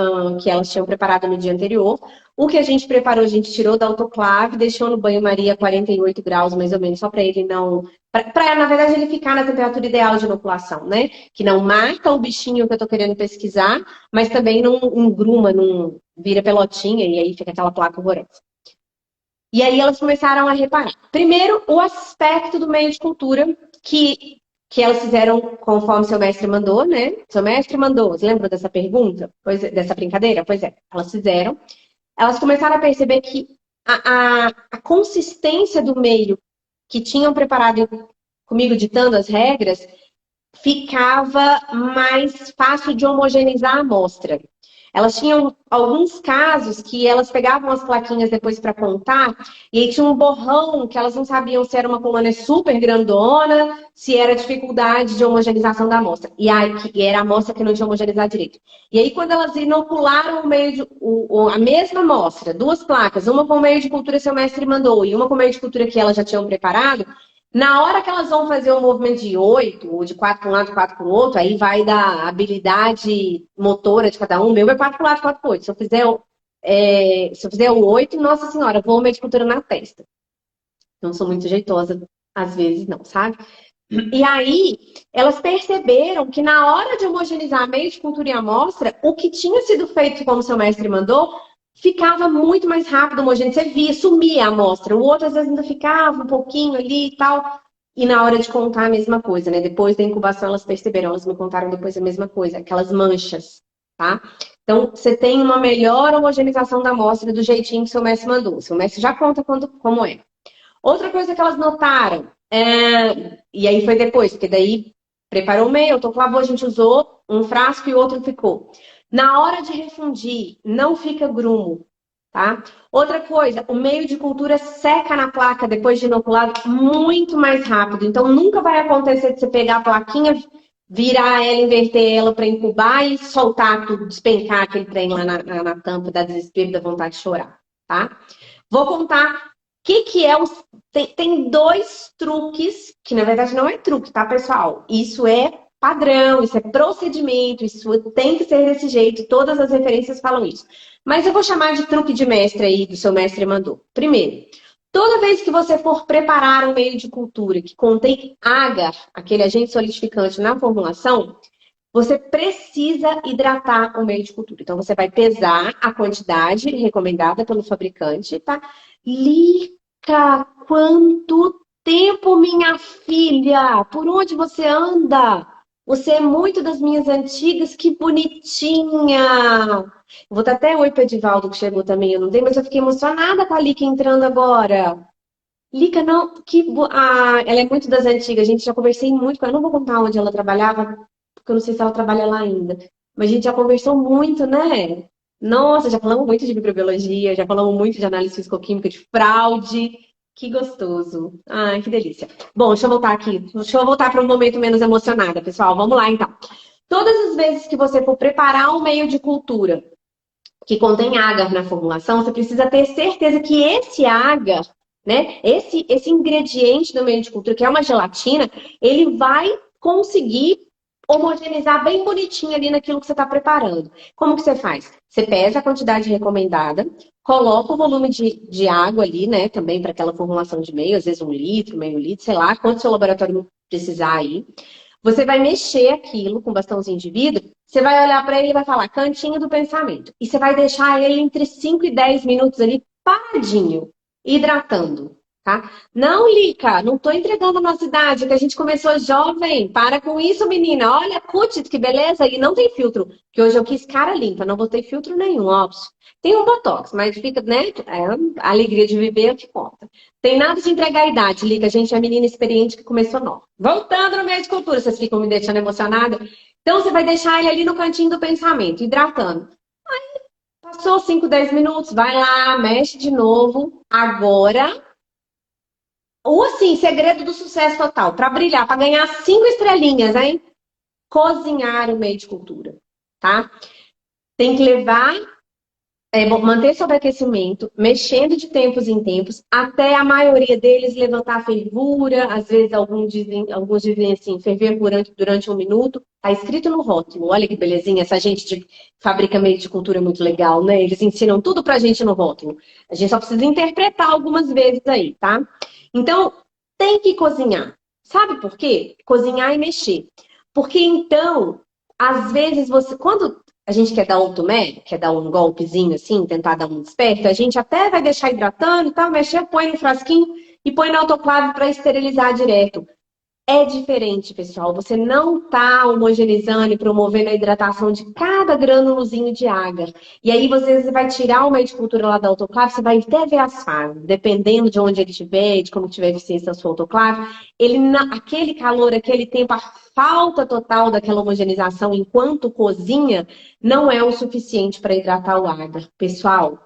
que elas tinham preparado no dia anterior. O que a gente preparou, a gente tirou da autoclave, deixou no banho-maria 48 graus, mais ou menos, só para ele não. Para, na verdade, ele ficar na temperatura ideal de inoculação, né? Que não mata o bichinho que eu estou querendo pesquisar, mas também não engruma, não vira pelotinha e aí fica aquela placa horrorosa. E aí elas começaram a reparar. Primeiro, o aspecto do meio de cultura que elas fizeram conforme seu mestre mandou, né? Seu mestre mandou. Você lembra dessa pergunta? Dessa brincadeira? Pois é, elas fizeram. Elas começaram a perceber que a consistência do meio que tinham preparado comigo, ditando as regras, ficava mais fácil de homogeneizar a amostra. Elas tinham alguns casos que elas pegavam as plaquinhas depois para contar, e aí tinha um borrão que elas não sabiam se era uma colônia super grandona, se era dificuldade de homogeneização da amostra. E aí era a amostra que não tinha homogeneizado direito. E aí, quando elas inocularam a mesma amostra, duas placas, uma com o meio de cultura que seu mestre mandou e uma com o meio de cultura que elas já tinham preparado, na hora que elas vão fazer o movimento de 8, ou de 4 para um lado, 4 para o outro, aí vai da habilidade motora de cada um. O meu é 4 para o lado, 4 para o outro. Se eu fizer o 8, nossa senhora, vou meio de cultura na testa. Não sou muito jeitosa, às vezes não, sabe? E aí, elas perceberam que na hora de homogeneizar meio de cultura e amostra, o que tinha sido feito como seu mestre mandou, ficava muito mais rápido, homogêneo. Você via, sumia a amostra. O outro, às vezes, ainda ficava um pouquinho ali e tal. E na hora de contar, a mesma coisa, né? Depois da incubação, elas perceberam, elas me contaram depois a mesma coisa, aquelas manchas, tá? Então, você tem uma melhor homogeneização da amostra do jeitinho que seu mestre mandou. Seu mestre já conta como é. Outra coisa que elas notaram, e aí foi depois, porque daí preparou o meio, autoclavou, a gente usou um frasco e o outro ficou. Na hora de refundir, não fica grumo, tá? Outra coisa, o meio de cultura seca na placa depois de inoculado muito mais rápido. Então, nunca vai acontecer de você pegar a plaquinha, virar ela, inverter ela para incubar e soltar tudo, despencar aquele trem lá na tampa, da desespero, da vontade de chorar, tá? Vou contar o que é os... Tem dois truques, que na verdade não é truque, tá, pessoal? Isso é padrão, isso é procedimento, isso tem que ser desse jeito, todas as referências falam isso. Mas eu vou chamar de truque de mestre aí, do seu mestre mandou. Primeiro, toda vez que você for preparar um meio de cultura que contém agar, aquele agente solidificante na formulação, você precisa hidratar o meio de cultura. Então, você vai pesar a quantidade recomendada pelo fabricante, tá? Lica, quanto tempo, minha filha! Por onde você anda? Você é muito das minhas antigas, que bonitinha! Eu vou dar até oi pro Edivaldo, que chegou também, eu não dei, mas eu fiquei emocionada com a Lica entrando agora. Lica, não, ela é muito das antigas, gente, já conversei muito com ela, não vou contar onde ela trabalhava, porque eu não sei se ela trabalha lá ainda, mas a gente já conversou muito, né? Nossa, já falamos muito de microbiologia, já falamos muito de análise físico-química, de fraude, que gostoso. Ai, que delícia. Bom, deixa eu voltar aqui, deixa eu voltar para um momento menos emocionada, pessoal, vamos lá então. Todas as vezes que você for preparar um meio de cultura que contém agar na formulação, você precisa ter certeza que esse agar, né, esse ingrediente do meio de cultura, que é uma gelatina, ele vai conseguir homogeneizar bem bonitinho ali naquilo que você está preparando. Como que você faz? Você pesa a quantidade recomendada, coloca o volume de água ali, né, também para aquela formulação de meio, às vezes 1 litro, meio litro, sei lá, quanto seu laboratório precisar aí. Você vai mexer aquilo com bastãozinho de vidro, você vai olhar para ele e vai falar cantinho do pensamento. E você vai deixar ele entre 5 e 10 minutos ali paradinho, hidratando, tá? Não, Lica, não tô entregando a nossa idade, que a gente começou jovem. Para com isso, menina. Olha, cutis, que beleza. E não tem filtro, que hoje eu quis cara limpa, não botei filtro nenhum, óbvio. Tem um botox, mas fica, né? A alegria de viver é o que conta. Tem nada de entregar a idade, Lica. A gente é menina experiente que começou nova. Voltando no meio de cultura, vocês ficam me deixando emocionada. Então, você vai deixar ele ali no cantinho do pensamento, hidratando. Passou 5, 10 minutos, vai lá, mexe de novo. Agora, ou assim, segredo do sucesso total, para brilhar, para ganhar 5 estrelinhas, hein? Cozinhar o meio de cultura, tá? Tem que levar manter sob aquecimento, mexendo de tempos em tempos, até a maioria deles levantar a fervura, às vezes alguns dizem assim, ferver durante 1 minuto. Tá escrito no rótulo, olha que belezinha, essa gente de fabrica meio de cultura é muito legal, né? Eles ensinam tudo pra gente no rótulo. A gente só precisa interpretar algumas vezes aí, tá? Então, tem que cozinhar. Sabe por quê? Cozinhar e mexer. Porque então, às vezes quando a gente quer dar um tomé, quer dar um golpezinho assim, tentar dar um desperto, a gente até vai deixar hidratando e tal, mexer, põe no frasquinho e põe no autoclave para esterilizar direto. É diferente, pessoal. Você não está homogeneizando e promovendo a hidratação de cada grânulozinho de água. E aí você vai tirar o meio de cultura lá da autoclave, você vai até ver as fases, dependendo de onde ele estiver, de como tiver eficiência da sua autoclave. Aquele calor, aquele tempo, a falta total daquela homogeneização enquanto cozinha, não é o suficiente para hidratar o agar. Pessoal,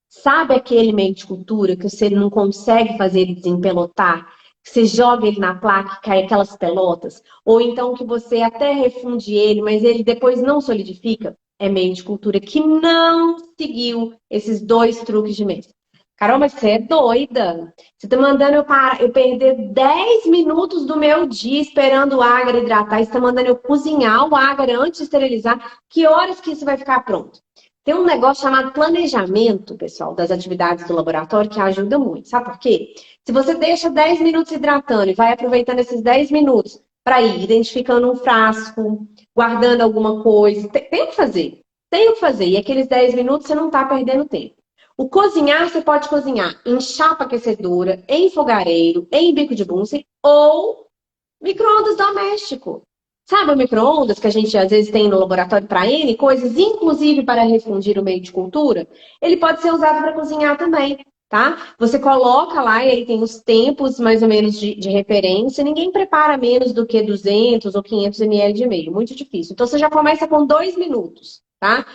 sabe aquele meio de cultura que você não consegue fazer ele desempelotar? Que você joga ele na placa e cai aquelas pelotas? Ou então que você até refunde ele, mas ele depois não solidifica? É meio de cultura que não seguiu esses 2 truques de mestre. Carol, mas você é doida. Você tá mandando eu perder 10 minutos do meu dia esperando o agar hidratar. Você tá mandando eu cozinhar o agar antes de esterilizar. Que horas que isso vai ficar pronto? Tem um negócio chamado planejamento, pessoal, das atividades do laboratório que ajuda muito. Sabe por quê? Se você deixa 10 minutos hidratando e vai aproveitando esses 10 minutos para ir identificando um frasco, guardando alguma coisa, tem que fazer. Tem que fazer. E aqueles 10 minutos você não está perdendo tempo. O cozinhar, você pode cozinhar em chapa aquecedora, em fogareiro, em bico de Bunsen ou micro-ondas doméstico. Sabe o micro-ondas que a gente às vezes tem no laboratório para N coisas, inclusive para refundir o meio de cultura? Ele pode ser usado para cozinhar também, tá? Você coloca lá e ele tem os tempos mais ou menos de referência. Ninguém prepara menos do que 200 ou 500 ml de meio, muito difícil. Então você já começa com 2 minutos, tá?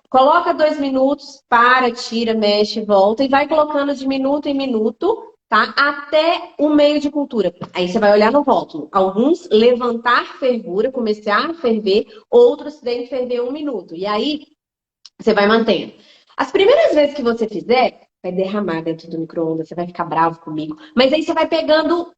Coloca 2 minutos, para, tira, mexe, volta e vai colocando de minuto em minuto, tá? Até o meio de cultura. Aí você vai olhar no rótulo. Alguns levantar fervura, começar a ferver, outros devem ferver 1 minuto. E aí você vai mantendo. As primeiras vezes que você fizer, vai derramar dentro do micro-ondas, você vai ficar bravo comigo. Mas aí você vai pegando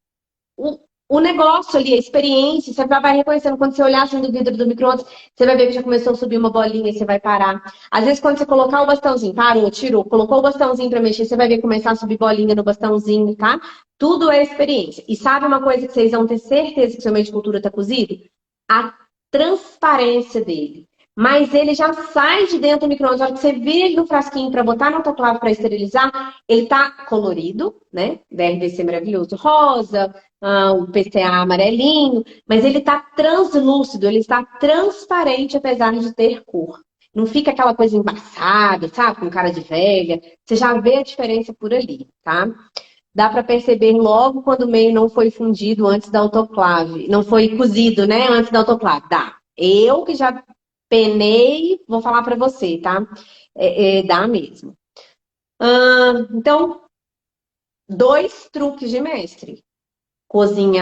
o negócio ali, a experiência, você vai reconhecendo. Quando você olhar assim do vidro do micro-ondas, você vai ver que já começou a subir uma bolinha e você vai parar. Às vezes, quando você colocar o bastãozinho, parou, tirou, colocou o bastãozinho para mexer, você vai ver começar a subir bolinha no bastãozinho, tá? Tudo é experiência. E sabe uma coisa que vocês vão ter certeza que seu meio de cultura tá cozido? transparência dele. Mas ele já sai de dentro do micro-ondas. Na hora que você vira ele no frasquinho para botar no autoclave para esterilizar, ele tá colorido, né? DRVC maravilhoso, rosa, o PCA amarelinho, mas ele tá translúcido, ele está transparente apesar de ter cor. Não fica aquela coisa embaçada, sabe? Com cara de velha. Você já vê a diferença por ali, tá? Dá para perceber logo quando o meio não foi fundido antes da autoclave. Não foi cozido, né? Antes da autoclave. Dá. Eu que já penei, vou falar para você, tá? Dá mesmo. Então, 2 truques de mestre.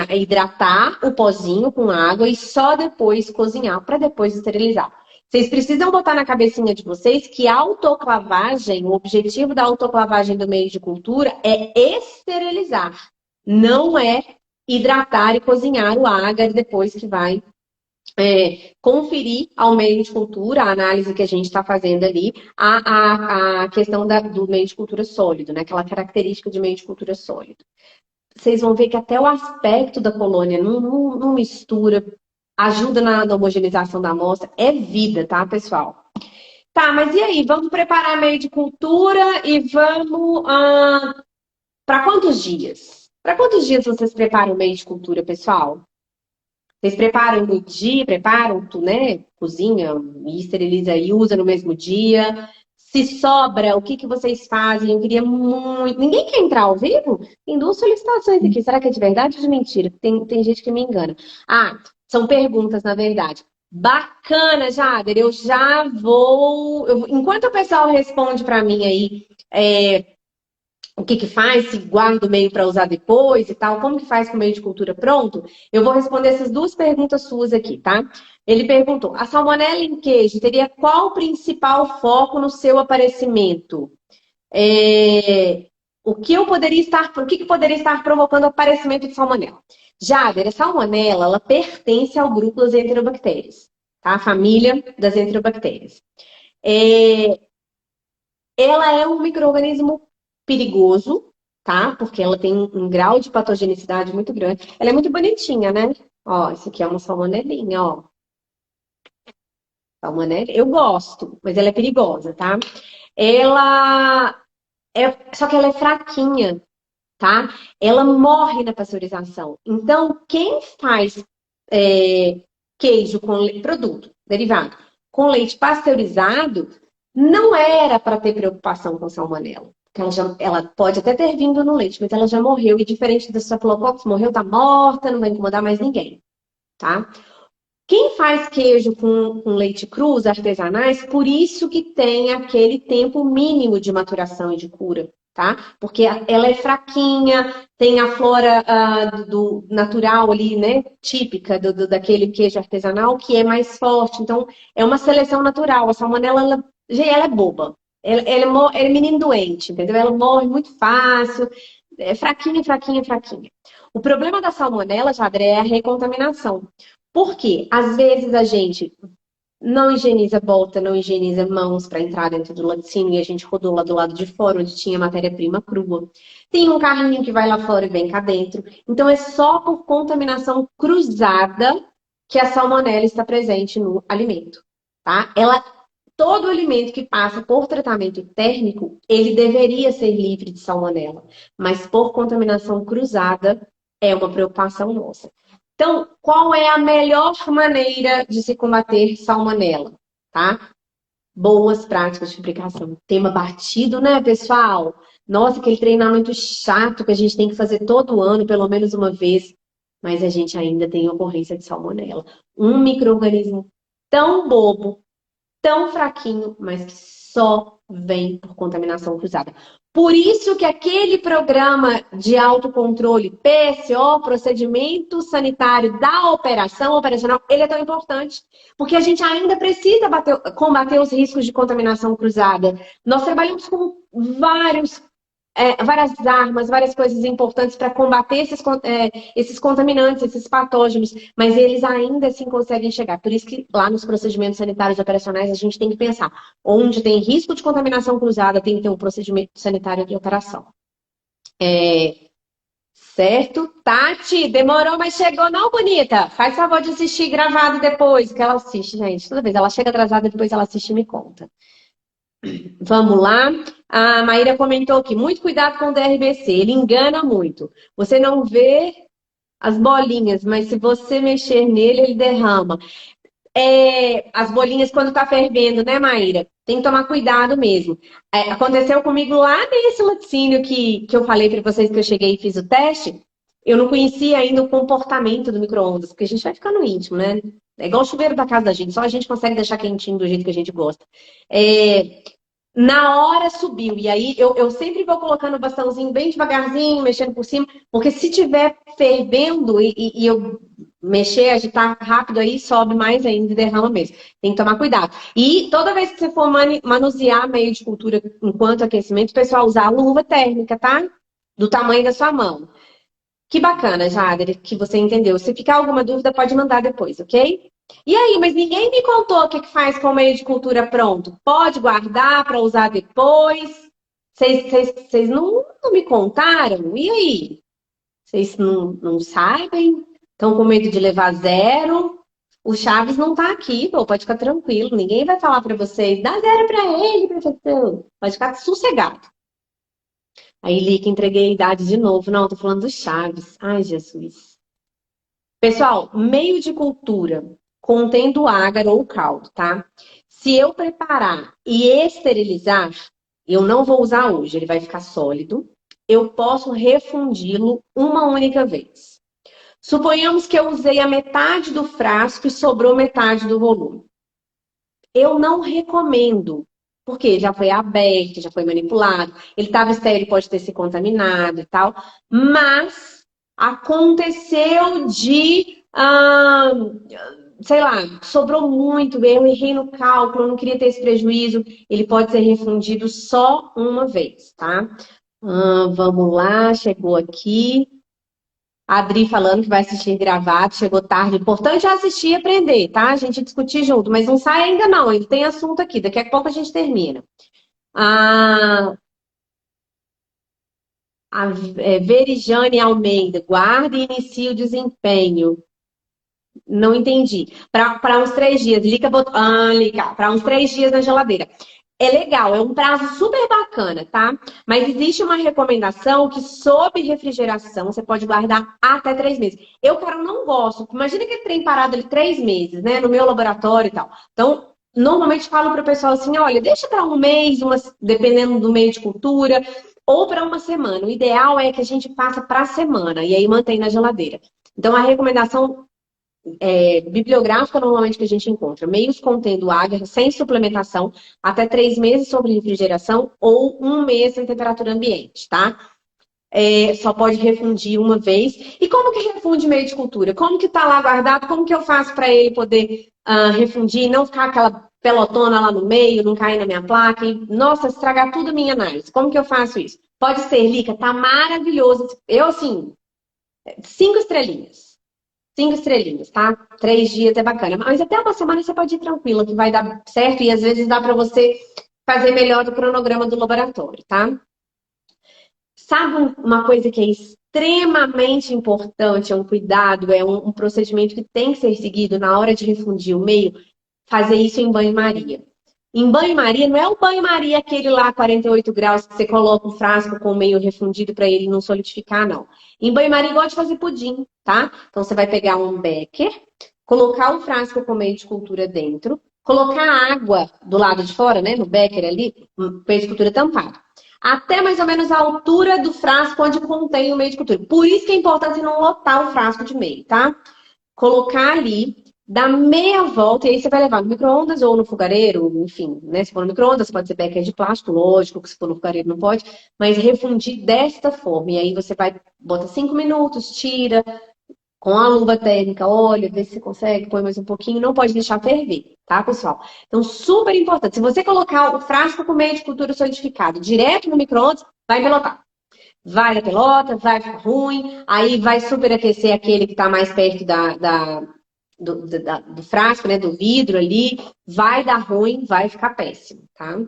Hidratar o pozinho com água e só depois cozinhar para depois esterilizar. Vocês precisam botar na cabecinha de vocês que a autoclavagem, o objetivo da autoclavagem do meio de cultura é esterilizar, não é hidratar e cozinhar o agar depois que vai conferir ao meio de cultura, a análise que a gente está fazendo ali, a questão do meio de cultura sólido, né? Aquela característica de meio de cultura sólido. Vocês vão ver que até o aspecto da colônia não mistura, ajuda na homogeneização da amostra, é vida, tá, pessoal? Tá, mas e aí? Vamos preparar meio de cultura e vamos para quantos dias? Para quantos dias vocês preparam o meio de cultura, pessoal? Vocês preparam no dia, preparam, né? Cozinha e esteriliza e usa no mesmo dia. Se sobra, o que vocês fazem? Eu queria muito. Ninguém quer entrar ao vivo? Tem 2 solicitações aqui. Será que é de verdade ou de mentira? Tem gente que me engana. São perguntas, na verdade. Bacana, Jader. Eu já vou. Enquanto o pessoal responde para mim aí. O que faz, se guarda o meio para usar depois e tal, como que faz com o meio de cultura pronto? Eu vou responder essas 2 perguntas suas aqui, tá? Ele perguntou, a salmonela em queijo teria qual principal foco no seu aparecimento? O que poderia estar provocando o aparecimento de salmonela? Jader, a salmonela, ela pertence ao grupo das enterobactérias, tá? A família das enterobactérias. Ela é um micro-organismo perigoso, tá? Porque ela tem um grau de patogenicidade muito grande. Ela é muito bonitinha, né? Ó, isso aqui é uma salmonelinha, ó. Salmonela, eu gosto, mas ela é perigosa, tá? Só que ela é fraquinha, tá? Ela morre na pasteurização. Então, quem faz queijo com produto derivado com leite pasteurizado não era para ter preocupação com salmonela. Ela pode até ter vindo no leite, mas ela já morreu. E diferente da Staphylococcus, morreu, tá morta, não vai incomodar mais ninguém, tá? Quem faz queijo com leite cru, os artesanais, por isso que tem aquele tempo mínimo de maturação e de cura, tá? Porque ela é fraquinha, tem a flora do natural ali, né? Típica daquele queijo artesanal, que é mais forte. Então, é uma seleção natural. A salmonela, ela é boba. Ela é menino doente, entendeu? Ela morre muito fácil. É fraquinha, fraquinha, fraquinha. O problema da salmonela, Jadre, é a recontaminação. Por quê? Às vezes a gente não higieniza bota, não higieniza mãos para entrar dentro do laticínio e a gente rodou lá do lado de fora, onde tinha matéria-prima crua. Tem um carrinho que vai lá fora e vem cá dentro. Então é só por contaminação cruzada que a salmonela está presente no alimento, tá? Todo alimento que passa por tratamento térmico, ele deveria ser livre de salmonela, mas por contaminação cruzada é uma preocupação nossa. Então, qual é a melhor maneira de se combater salmonela, tá? Boas práticas de fabricação. Tema batido, né, pessoal? Nossa, aquele treinamento chato que a gente tem que fazer todo ano, pelo menos uma vez, mas a gente ainda tem ocorrência de salmonela. Um micro-organismo tão bobo, tão fraquinho, mas que só vem por contaminação cruzada. Por isso que aquele programa de autocontrole, PSO, Procedimento Sanitário da Operação Operacional, ele é tão importante, porque a gente ainda precisa combater os riscos de contaminação cruzada. Nós trabalhamos com várias armas, várias coisas importantes para combater esses contaminantes, esses patógenos, mas eles ainda assim conseguem chegar. Por isso que lá nos procedimentos sanitários operacionais a gente tem que pensar, onde tem risco de contaminação cruzada, tem que ter um procedimento sanitário de operação. Certo? Tati, demorou, mas chegou, não, bonita? Faz favor de assistir gravado depois, que ela assiste, gente. Toda vez ela chega atrasada, depois ela assiste e me conta. Vamos lá. A Maíra comentou aqui, muito cuidado com o DRBC, ele engana muito. Você não vê as bolinhas, mas se você mexer nele, ele derrama. As bolinhas quando tá fervendo, né, Maíra? Tem que tomar cuidado mesmo. Aconteceu comigo lá nesse laticínio que eu falei para vocês que eu cheguei e fiz o teste. Eu não conhecia ainda o comportamento do micro-ondas, porque a gente vai ficando íntimo, né? É igual o chuveiro da casa da gente, só a gente consegue deixar quentinho do jeito que a gente gosta. É, Na hora subiu, e aí eu sempre vou colocando o bastãozinho bem devagarzinho, mexendo por cima, porque se tiver fervendo e eu mexer, agitar rápido aí, sobe mais ainda e derrama mesmo. Tem que tomar cuidado. E toda vez que você for manusear meio de cultura enquanto aquecimento, pessoal, usar a luva térmica, tá? Do tamanho da sua mão. Que bacana, Jader, que você entendeu. Se ficar alguma dúvida, pode mandar depois, ok? E aí, mas ninguém me contou o que faz com o meio de cultura pronto. Pode guardar para usar depois? Vocês não me contaram? E aí? Vocês não sabem? Estão com medo de levar zero? O Chaves não está aqui, pô, pode ficar tranquilo. Ninguém vai falar para vocês, dá zero para ele, professor. Pode ficar sossegado. Aí, Lica, entreguei a idade de novo. Não, tô falando do Chaves. Ai, Jesus. Pessoal, meio de cultura contendo ágaro ou caldo, tá? Se eu preparar e esterilizar, eu não vou usar hoje, ele vai ficar sólido. Eu posso refundi-lo uma única vez. Suponhamos que eu usei a metade do frasco e sobrou metade do volume. Eu não recomendo, porque já foi aberto, já foi manipulado, ele estava estéril, pode ter se contaminado e tal, mas aconteceu sei lá, sobrou muito, eu errei no cálculo, eu não queria ter esse prejuízo, ele pode ser refundido só uma vez, tá? Vamos lá, chegou aqui. A Adri falando que vai assistir gravado, chegou tarde. Importante é assistir e aprender, tá? A gente discutir junto, mas não sai ainda não, ele tem assunto aqui, daqui a pouco a gente termina. A, Verijane Almeida, guarda e inicia o desempenho. Não entendi. Para uns 3 dias, para uns 3 dias na geladeira. É legal, é um prazo super bacana, tá? Mas existe uma recomendação que, sob refrigeração, você pode guardar até 3 meses. Eu, cara, não gosto. Imagina que trem parado ali 3 meses, né? No meu laboratório e tal. Então, normalmente falo para o pessoal assim: olha, deixa para um mês, dependendo do meio de cultura, ou para uma semana. O ideal é que a gente passa para a semana e aí mantém na geladeira. Então, a recomendação bibliográfica normalmente que a gente encontra meios contendo água sem suplementação, até 3 meses sob refrigeração ou um mês em temperatura ambiente, tá? Só pode refundir uma vez. E como que refunde meio de cultura? Como que tá lá guardado? Como que eu faço para ele poder refundir e não ficar aquela pelotona lá no meio, não cair na minha placa e, nossa, estragar tudo a minha análise? Como que eu faço isso? Pode ser, Lica, tá maravilhoso. Eu, assim, 5 estrelinhas. 5 estrelinhas, tá? 3 dias é bacana. Mas até uma semana você pode ir tranquila, que vai dar certo. E às vezes dá para você fazer melhor o cronograma do laboratório, tá? Sabe uma coisa que é extremamente importante, é um cuidado, é um procedimento que tem que ser seguido na hora de refundir o meio? Fazer isso em banho-maria. Em banho-maria, não é o banho-maria aquele lá, 48 graus, que você coloca um frasco com o meio refundido para ele não solidificar, não. Em banho-maria, igual de fazer pudim, tá? Então, você vai pegar um becker, colocar o frasco com meio de cultura dentro, colocar água do lado de fora, né, no becker ali, meio de cultura tampado. Até mais ou menos a altura do frasco onde contém o meio de cultura. Por isso que é importante não lotar o frasco de meio, tá? Colocar ali, dar meia volta, e aí você vai levar no micro-ondas ou no fogareiro, enfim, né? Se for no micro-ondas, pode ser becker de plástico, lógico que se for no fogareiro não pode, mas refundir desta forma. E aí você vai, bota 5 minutos, tira, com a luva térmica, olha, vê se você consegue, põe mais um pouquinho, não pode deixar ferver, tá, pessoal? Então, super importante. Se você colocar o frasco com meio de cultura solidificado direto no micro-ondas, vai pelotar. Vai na pelota, vai ficar ruim, aí vai superaquecer aquele que está mais perto do frasco, né, do vidro ali, vai dar ruim, vai ficar péssimo, tá?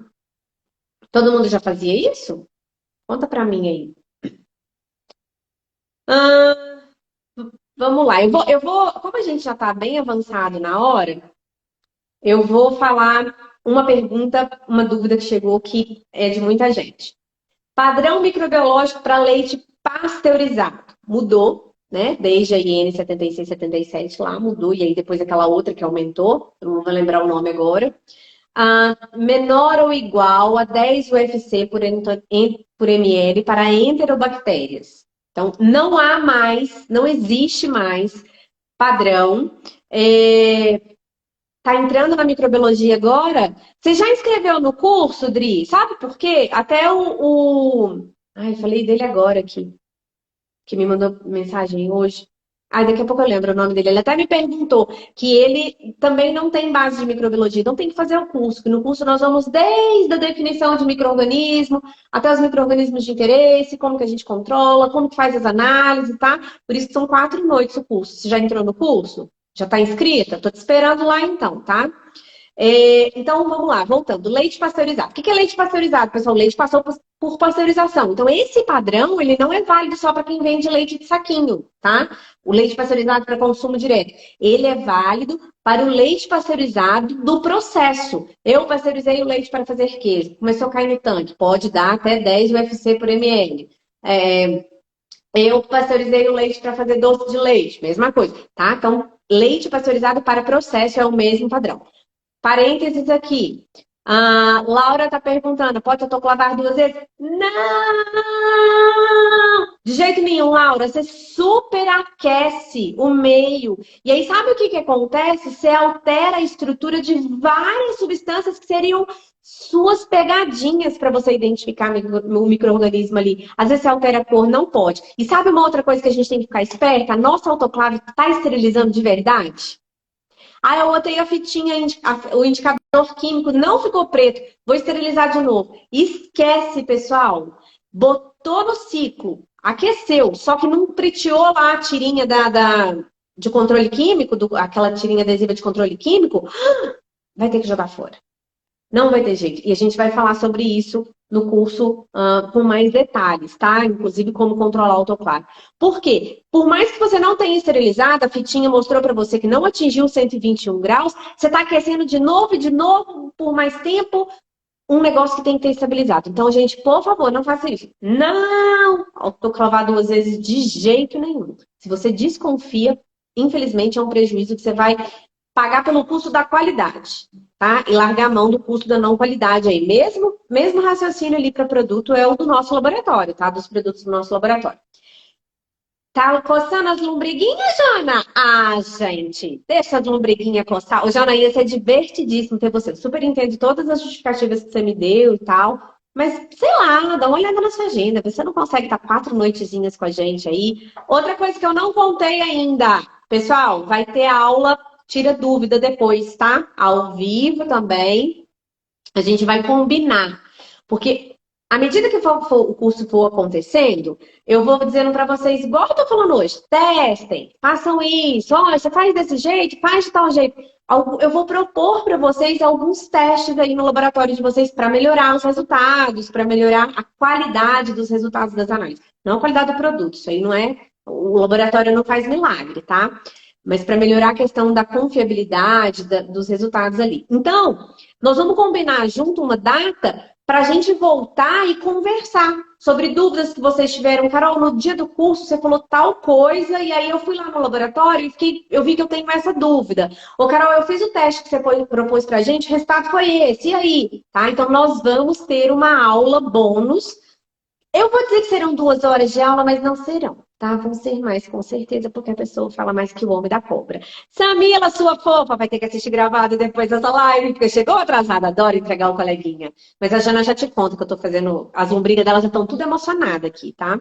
Todo mundo já fazia isso? Conta pra mim aí. Ah, vamos lá, como a gente já está bem avançado na hora, eu vou falar uma pergunta, uma dúvida que chegou que é de muita gente. Padrão microbiológico para leite pasteurizado. Mudou, né? Desde a IN 76, 77 lá, mudou. E aí depois aquela outra que aumentou, eu não vou lembrar o nome agora. Menor ou igual a 10 UFC por ml para enterobactérias. Então, não há mais, não existe mais padrão. Tá entrando na microbiologia agora? Você já inscreveu no curso, Dri? Sabe por quê? Até Ai, falei dele agora aqui, que me mandou mensagem hoje. Ai, daqui a pouco eu lembro o nome dele. Ele até me perguntou que ele também não tem base de microbiologia, então tem que fazer o curso. Que no curso nós vamos desde a definição de micro-organismo até os micro-organismos de interesse, como que a gente controla, como que faz as análises, tá? Por isso que são 4 noites o curso. Você já entrou no curso? Já está inscrita? Tô te esperando lá então, tá? Então, vamos lá, voltando. Leite pasteurizado. O que é leite pasteurizado, pessoal? Leite passou por pasteurização. Então, esse padrão, ele não é válido só para quem vende leite de saquinho, tá? O leite pasteurizado para consumo direto. Ele é válido para o leite pasteurizado do processo. Eu pasteurizei o leite para fazer queijo. Começou a cair no tanque. Pode dar até 10 UFC por ml. Eu pasteurizei o leite para fazer doce de leite. Mesma coisa, tá? Então, leite pasteurizado para processo é o mesmo padrão. Parênteses aqui. A Laura está perguntando, pode autoclavar 2 vezes? Não! De jeito nenhum, Laura. Você superaquece o meio. E aí, sabe o que acontece? Você altera a estrutura de várias substâncias que seriam suas pegadinhas para você identificar o micro-organismo ali. Às vezes você altera a cor, não pode. E sabe uma outra coisa que a gente tem que ficar esperta? A nossa autoclave está esterilizando de verdade? Eu botei a fitinha, o indicador químico não ficou preto. Vou esterilizar de novo. Esquece, pessoal. Botou no ciclo, aqueceu, só que não preteou lá a tirinha de controle químico, aquela tirinha adesiva de controle químico, vai ter que jogar fora. Não vai ter jeito. E a gente vai falar sobre isso no curso com mais detalhes, tá? Inclusive como controlar o autoclave. Por quê? Por mais que você não tenha esterilizado, a fitinha mostrou para você que não atingiu 121 graus, você está aquecendo de novo e de novo por mais tempo, um negócio que tem que ter estabilizado. Então, gente, por favor, não faça isso. Não! Autoclavar 2 vezes de jeito nenhum. Se você desconfia, infelizmente é um prejuízo que você vai pagar pelo custo da qualidade, tá? E largar a mão do custo da não qualidade aí. Mesmo raciocínio ali para produto é o do nosso laboratório, tá? Dos produtos do nosso laboratório. Tá coçando as lombriguinhas, Jana? Gente, deixa as lombriguinhas coçar. Ô, Jana, ia ser divertidíssimo ter você. Super entende todas as justificativas que você me deu e tal. Mas, sei lá, dá uma olhada na sua agenda. Você não consegue estar 4 noitezinhas com a gente aí. Outra coisa que eu não contei ainda. Pessoal, vai ter aula, tira dúvida depois, tá? Ao vivo também. A gente vai combinar. Porque à medida que o curso for acontecendo, eu vou dizendo para vocês, igual eu tô falando hoje, testem, façam isso, olha, você faz desse jeito, faz de tal jeito. Eu vou propor para vocês alguns testes aí no laboratório de vocês para melhorar os resultados, para melhorar a qualidade dos resultados das análises. Não a qualidade do produto, isso aí não é. O laboratório não faz milagre, tá? Mas para melhorar a questão da confiabilidade dos resultados ali. Então, nós vamos combinar junto uma data para a gente voltar e conversar sobre dúvidas que vocês tiveram. Carol, no dia do curso você falou tal coisa e aí eu fui lá no laboratório e eu vi que eu tenho essa dúvida. Ô, Carol, eu fiz o teste que você propôs para a gente, o resultado foi esse. E aí? Tá? Então, nós vamos ter uma aula bônus. Eu vou dizer que serão 2 horas de aula, mas não serão, tá? Vão ser mais, com certeza, porque a pessoa fala mais que o homem da cobra. Samila, sua fofa, vai ter que assistir gravado depois dessa live, porque chegou atrasada, adoro entregar o coleguinha. Mas a Jana já te conta que eu tô fazendo, as lombrigas dela já estão tudo emocionadas aqui, tá?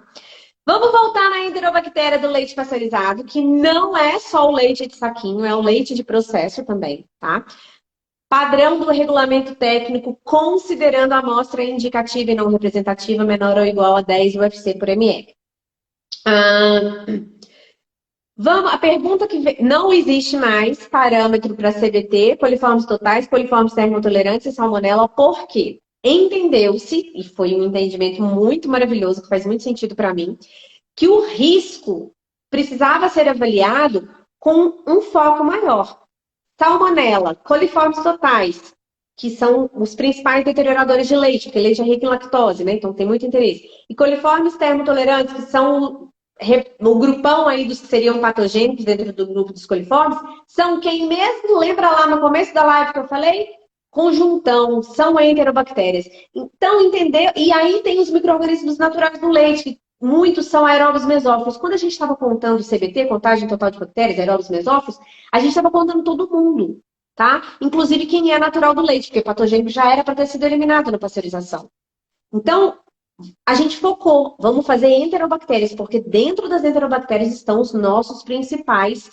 Vamos voltar na enterobactéria do leite pasteurizado, que não é só o leite de saquinho, é o leite de processo também, tá? Padrão do regulamento técnico, considerando a amostra indicativa e não representativa menor ou igual a 10 UFC por ml. A pergunta que não existe mais parâmetro para CBT, coliformes totais, coliformes termotolerantes e salmonela, por quê? Entendeu-se, e foi um entendimento muito maravilhoso, que faz muito sentido para mim, que o risco precisava ser avaliado com um foco maior. Salmonella, coliformes totais, que são os principais deterioradores de leite, porque leite é rico em lactose, né? Então tem muito interesse. E coliformes termotolerantes, que são o grupão aí dos que seriam patogênicos dentro do grupo dos coliformes, são quem mesmo, lembra lá no começo da live que eu falei? Conjuntão, são enterobactérias. Então, entendeu? E aí tem os micro-organismos naturais do leite, que muitos são aeróbios mesófilos. Quando a gente estava contando o CBT, contagem total de bactérias, aeróbios mesófilos, a gente estava contando todo mundo, tá? Inclusive quem é natural do leite, porque patogênico já era para ter sido eliminado na pasteurização. Então, a gente focou, vamos fazer enterobactérias, porque dentro das enterobactérias estão as nossas principais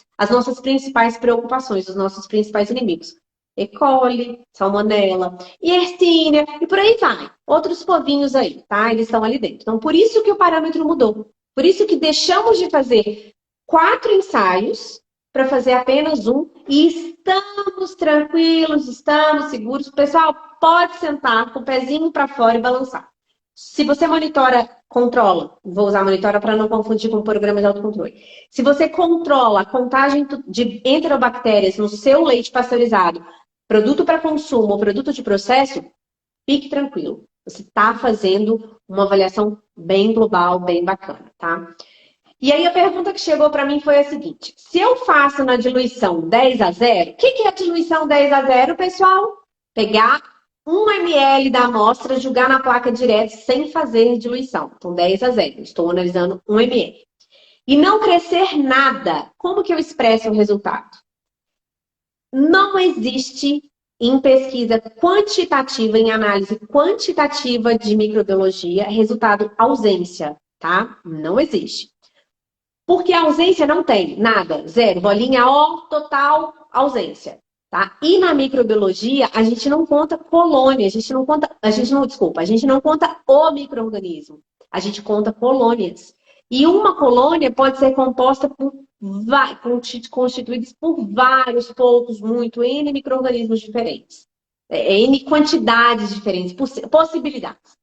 preocupações, os nossos principais inimigos. E. coli, salmonella, Yersinia, e por aí vai. Outros povinhos aí, tá? Eles estão ali dentro. Então, por isso que o parâmetro mudou. Por isso que deixamos de fazer 4 ensaios para fazer apenas um e estamos tranquilos, estamos seguros. Pessoal, pode sentar com o pezinho para fora e balançar. Se você monitora, controla, vou usar monitora para não confundir com o programa de autocontrole. Se você controla a contagem de enterobactérias no seu leite pasteurizado, produto para consumo ou produto de processo, fique tranquilo. Você está fazendo uma avaliação bem global, bem bacana, tá? E aí a pergunta que chegou para mim foi a seguinte: se eu faço na diluição 10:0, o que é a diluição 10:0, pessoal? Pegar 1 ml da amostra, jogar na placa direto sem fazer diluição. Então, 10:0. Estou analisando 1 ml. E não crescer nada. Como que eu expresso o resultado? Não existe em pesquisa quantitativa, em análise quantitativa de microbiologia, resultado ausência, tá? Não existe. Porque a ausência não tem nada, zero, bolinha O, total, ausência. Tá? E na microbiologia, a gente não conta colônia, a gente não conta o micro-organismo, a gente conta colônias. E uma colônia pode ser composta constituída por vários, poucos, muito, N micro-organismos diferentes. N quantidades diferentes, possibilidades.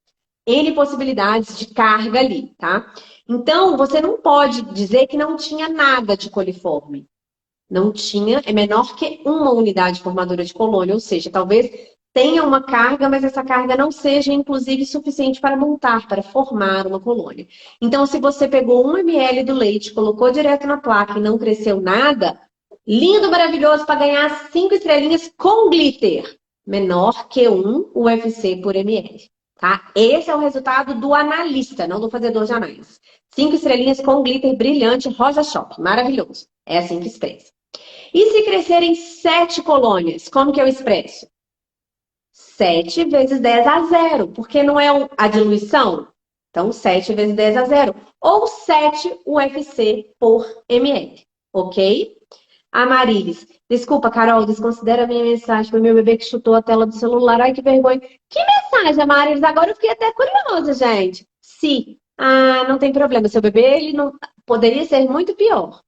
N possibilidades de carga ali, tá? Então, você não pode dizer que não tinha nada de coliforme. Não tinha, é menor que uma unidade formadora de colônia, ou seja, talvez tenha uma carga, mas essa carga não seja, inclusive, suficiente para montar, para formar uma colônia. Então, se você pegou 1 ml do leite, colocou direto na placa e não cresceu nada, lindo, maravilhoso, para ganhar 5 estrelinhas com glitter, menor que 1 UFC por ml. Tá? Esse é o resultado do analista, não do fazedor de análise. 5 estrelinhas com glitter brilhante, rosa choque, maravilhoso. É assim que expressa. E se crescerem 7 colônias, como que eu expresso? 7 vezes 10:0, porque não é a diluição? Então, 7 vezes 10:0. Ou 7 UFC por ml, ok? Amarilis, desculpa, Carol, desconsidera a minha mensagem. Foi meu bebê que chutou a tela do celular. Ai, que vergonha. Que mensagem, Amarilis? Agora eu fiquei até curiosa, gente. Sim. Ah, não tem problema. Seu bebê, ele não poderia ser muito pior.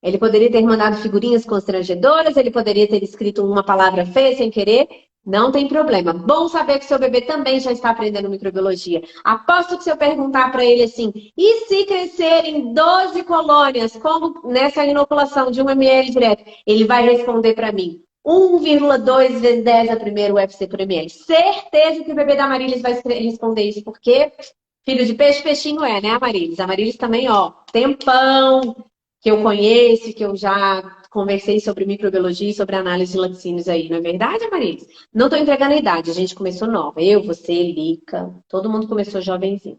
Ele poderia ter mandado figurinhas constrangedoras, ele poderia ter escrito uma palavra feia sem querer. Não tem problema. Bom saber que seu bebê também já está aprendendo microbiologia. Aposto que se eu perguntar para ele assim, e se crescerem 12 colônias, como nessa inoculação de 1 ml direto, ele vai responder para mim 1,2 vezes 10 a primeiro UFC por ml. Certeza que o bebê da Marilis vai responder isso, porque filho de peixe, peixinho é, né, Marilis? A Marilis também, ó, tempão que eu conheço, que eu já conversei sobre microbiologia e sobre análise de laticínios aí, não é verdade, Marilis? Não estou entregando a idade, a gente começou nova. Eu, você, Lica, todo mundo começou jovenzinho.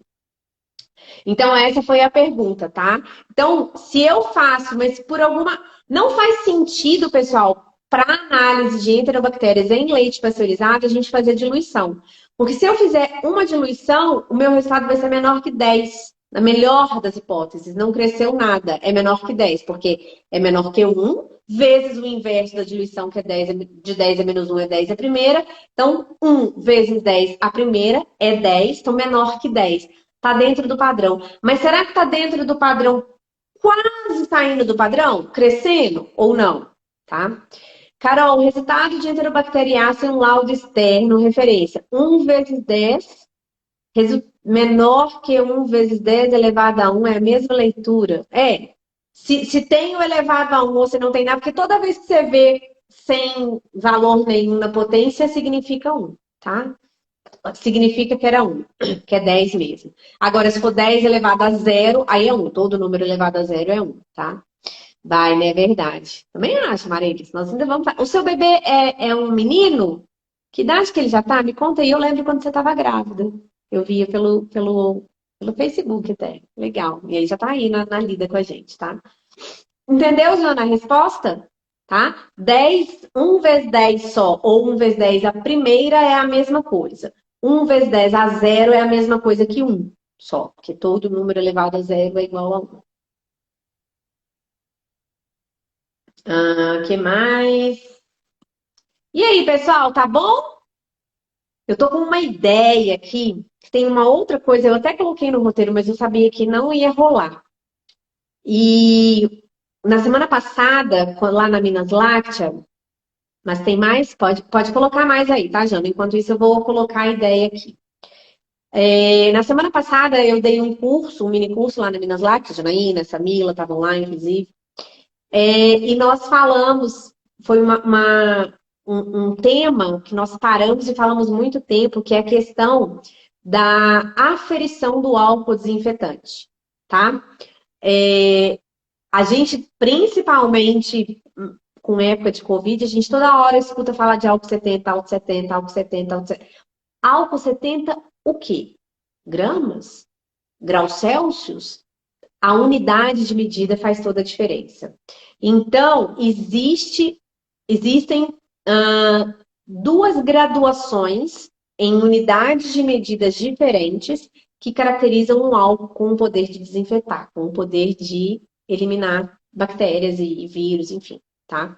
Então, essa foi a pergunta, tá? Então, se eu faço, mas por alguma... Não faz sentido, pessoal, para análise de enterobactérias em leite pasteurizado, a gente fazer diluição. Porque se eu fizer uma diluição, o meu resultado vai ser menor que 10. Na melhor das hipóteses, não cresceu nada, é menor que 10, porque é menor que 1, vezes o inverso da diluição, que é 10, de 10 a menos 1 é 10 a primeira. Então, 1 vezes 10 a primeira é 10, então menor que 10. Está dentro do padrão. Mas será que está dentro do padrão, quase saindo do padrão? Crescendo ou não? Tá? Carol, resultado de enterobacteriácea em um laudo externo, referência 1 vezes 10, menor que 1 vezes 10 elevado a 1 é a mesma leitura. Se tem o elevado a 1 ou se não tem nada, porque toda vez que você vê sem valor nenhum na potência, significa 1, tá? Significa que era 1, que é 10 mesmo. Agora, se for 10 elevado a 0, aí é 1. Todo número elevado a 0 é 1, tá? Vai, né? É verdade. Também acho, Marilis. Nós ainda vamos. O seu bebê é um menino? Que idade que ele já tá? Me conta aí. Eu lembro quando você estava grávida. Eu via pelo Facebook até. Legal. E ele já tá aí na lida com a gente, tá? Entendeu, Jana, a resposta? Tá? 10, 1 vezes 10 só, ou 1 vezes 10 a primeira é a mesma coisa. 1 vezes 10 a 0 é a mesma coisa que 1 só, porque todo número elevado a 0 é igual a 1. Que mais? E aí, pessoal, tá bom? Eu tô com uma ideia aqui, que tem uma outra coisa, eu até coloquei no roteiro, mas eu sabia que não ia rolar. E na semana passada, lá na Minas Láctea, mas tem mais? Pode colocar mais aí, tá, Jana? Enquanto isso, eu vou colocar a ideia aqui. Na semana passada, eu dei um curso, um mini curso lá na Minas Láctea, Janaína, Samila, estavam lá, inclusive. E nós falamos, foi um tema que nós paramos e falamos muito tempo, que é a questão da aferição do álcool desinfetante, tá? A gente, principalmente com época de Covid, a gente toda hora escuta falar de álcool 70, álcool 70, álcool 70, álcool 70. Álcool 70, o quê? Gramas? Graus Celsius? A unidade de medida faz toda a diferença. Então, existem duas graduações em unidades de medidas diferentes que caracterizam um álcool com o poder de desinfetar, com o poder de eliminar bactérias e vírus, enfim, tá?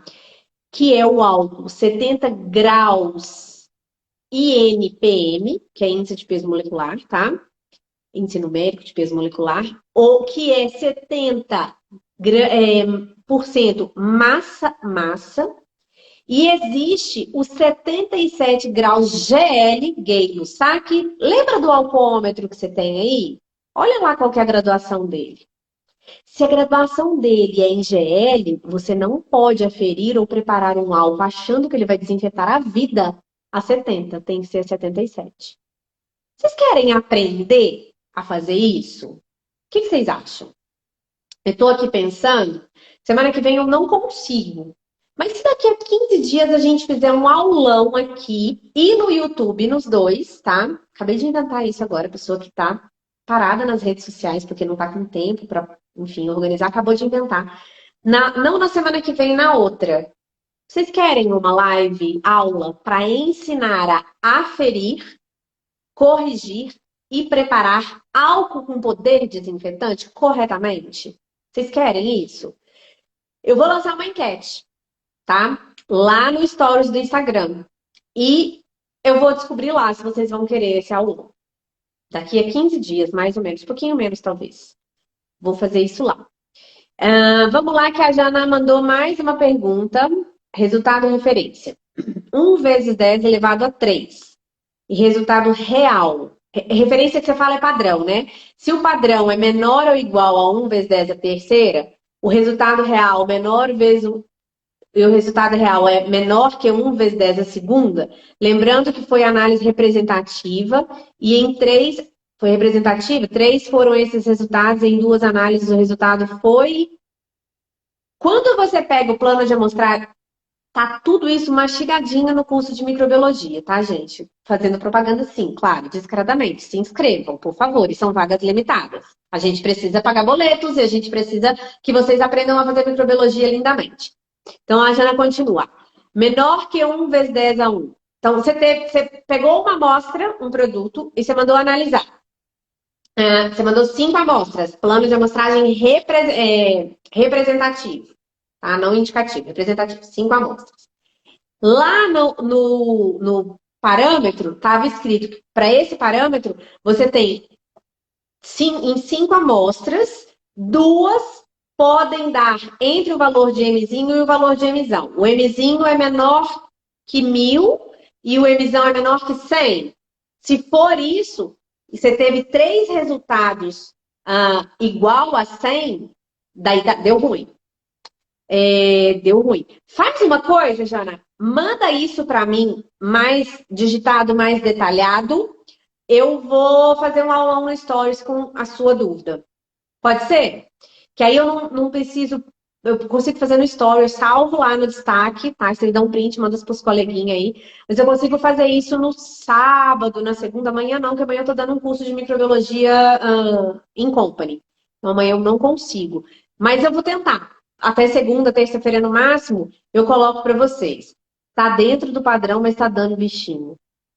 Que é o álcool 70 graus INPM, que é índice de peso molecular, tá? Índice numérico de peso molecular, ou que é 70% massa, e existe o 77 graus GL, Gale Lussac. Lembra do alcoômetro que você tem aí? Olha lá qual que é a graduação dele. Se a graduação dele é em GL, você não pode aferir ou preparar um álcool achando que ele vai desinfetar a vida a 70, tem que ser 77. Vocês querem aprender a fazer isso? O que vocês acham? Eu estou aqui pensando, semana que vem eu não consigo. Mas se daqui a 15 dias a gente fizer um aulão aqui e no YouTube, nos dois, tá? Acabei de inventar isso agora, a pessoa que tá parada nas redes sociais porque não tá com tempo para, enfim, organizar, acabou de inventar. Não na semana que vem, na outra. Vocês querem uma live, aula, para ensinar a aferir, corrigir e preparar álcool com poder desinfetante corretamente? Vocês querem isso? Eu vou lançar uma enquete, tá? Lá no Stories do Instagram. E eu vou descobrir lá se vocês vão querer esse aulão. Daqui a 15 dias, mais ou menos. Um pouquinho menos, talvez. Vou fazer isso lá. Vamos lá, que a Jana mandou mais uma pergunta. Resultado referência. 1 vezes 10 elevado a 3. E resultado real. Referência que você fala é padrão, né? Se o padrão é menor ou igual a 1 vezes 10 a terceira, o resultado real e o resultado real é menor que 1 vezes 10 a segunda, lembrando que foi análise representativa, e em 3 foi representativa, 3 foram esses resultados, em 2 análises o resultado foi... Quando você pega o plano de amostragem, tá tudo isso mastigadinho no curso de microbiologia, tá, gente? Fazendo propaganda, sim, claro, descaradamente. Se inscrevam, por favor, e são vagas limitadas. A gente precisa pagar boletos e a gente precisa que vocês aprendam a fazer microbiologia lindamente. Então, a Jana continua. Menor que 1 vezes 10 a 1. Então, você pegou uma amostra, um produto, e você mandou analisar. Você mandou 5 amostras. Plano de amostragem representativo. Tá? Não indicativo, representativo. 5 amostras. Lá no parâmetro, estava escrito que para esse parâmetro, você tem em 5 amostras, 2 podem dar entre o valor de Mzinho e o valor de Mzão. O Mzinho é menor que 1000 e o Mzão é menor que 100. Se for isso, e você teve 3 resultados igual a 100, daí deu ruim. Deu ruim. Faz uma coisa, Jana. Manda isso para mim mais digitado, mais detalhado. Eu vou fazer um aulão no Stories com a sua dúvida. Pode ser? Que aí eu não preciso. Eu consigo fazer no Stories, salvo lá no destaque, tá? Você dá um print, manda para os coleguinhas aí. Mas eu consigo fazer isso no sábado, na segunda manhã, não, que amanhã eu tô dando um curso de microbiologia em company. Então amanhã eu não consigo. Mas eu vou tentar. Até segunda, terça-feira no máximo, eu coloco para vocês. Tá dentro do padrão, mas tá dando bichinho.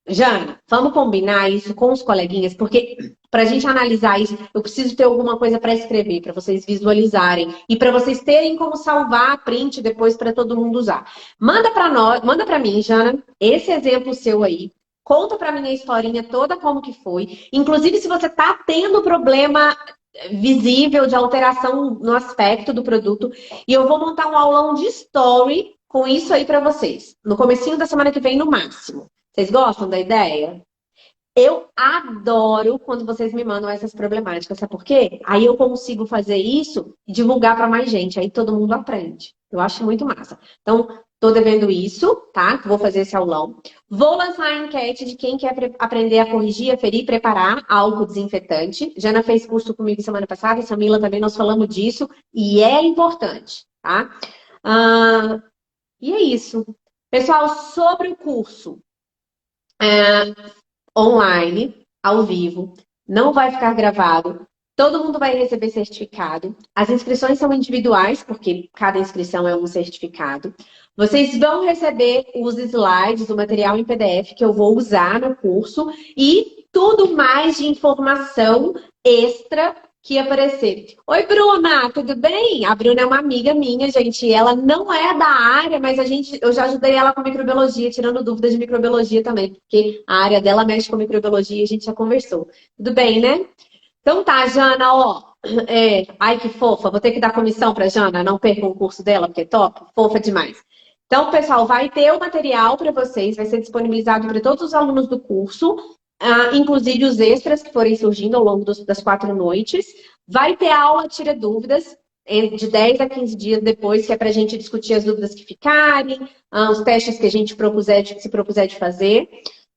Jana, vamos combinar isso com os coleguinhas, porque para a gente analisar isso, eu preciso ter alguma coisa para escrever, para vocês visualizarem e para vocês terem como salvar a print depois para todo mundo usar. Manda para nós, manda para mim, Jana, esse exemplo seu aí. Conta para mim a historinha toda como que foi. Inclusive, se você está tendo problema visível de alteração no aspecto do produto, e eu vou montar um aulão de story com isso aí para vocês, no comecinho da semana que vem, no máximo. Vocês gostam da ideia? Eu adoro quando vocês me mandam essas problemáticas, sabe por quê? Aí eu consigo fazer isso e divulgar para mais gente, aí todo mundo aprende. Eu acho muito massa. Então, tô devendo isso, tá? Vou fazer esse aulão. Vou lançar a enquete de quem quer aprender a corrigir, aferir e preparar álcool desinfetante. Jana fez curso comigo semana passada, e Samila também, nós falamos disso, e é importante, tá? E é isso. Pessoal, sobre o curso. Online, ao vivo, não vai ficar gravado, todo mundo vai receber certificado. As inscrições são individuais, porque cada inscrição é um certificado. Vocês vão receber os slides, o material em PDF que eu vou usar no curso e tudo mais de informação extra que aparecer. Oi, Bruna, tudo bem? A Bruna é uma amiga minha, gente. Ela não é da área, mas eu já ajudei ela com microbiologia, tirando dúvidas de microbiologia também, porque a área dela mexe com microbiologia e a gente já conversou. Tudo bem, né? Então tá, Jana, ó. Ai, que fofa. Vou ter que dar comissão pra Jana, não perca o curso dela, porque é top, fofa demais. Então, pessoal, vai ter o material para vocês, vai ser disponibilizado para todos os alunos do curso. Inclusive os extras que forem surgindo ao longo das 4 noites. Vai ter aula Tira Dúvidas, de 10 a 15 dias depois, que é para a gente discutir as dúvidas que ficarem, os testes que a gente se propuser de fazer.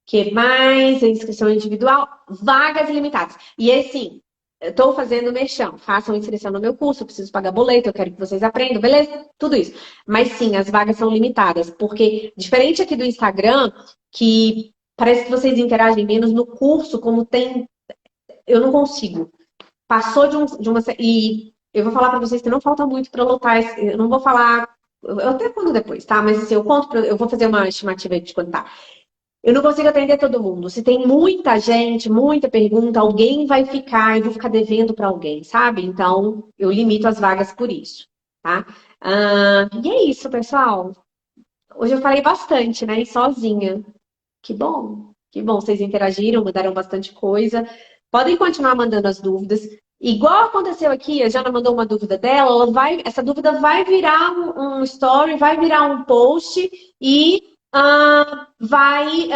Que mais? A inscrição individual, vagas limitadas. E assim, eu estou fazendo merchan, façam inscrição no meu curso, eu preciso pagar boleto, eu quero que vocês aprendam, beleza? Tudo isso. Mas sim, as vagas são limitadas, porque diferente aqui do Instagram, que parece que vocês interagem menos no curso, como tem. Eu não consigo. Passou de uma. E eu vou falar para vocês que não falta muito para lotar. Eu não vou falar. Eu até conto depois, tá? Mas assim, eu vou fazer uma estimativa de quanto tá. Eu não consigo atender todo mundo. Se tem muita gente, muita pergunta, alguém vai ficar, eu vou ficar devendo para alguém, sabe? Então, eu limito as vagas por isso, tá? E é isso, pessoal. Hoje eu falei bastante, né? E sozinha. Que bom, vocês interagiram, mandaram bastante coisa. Podem continuar mandando as dúvidas. Igual aconteceu aqui, a Jana mandou uma dúvida dela, essa dúvida vai virar um story, vai virar um post e vai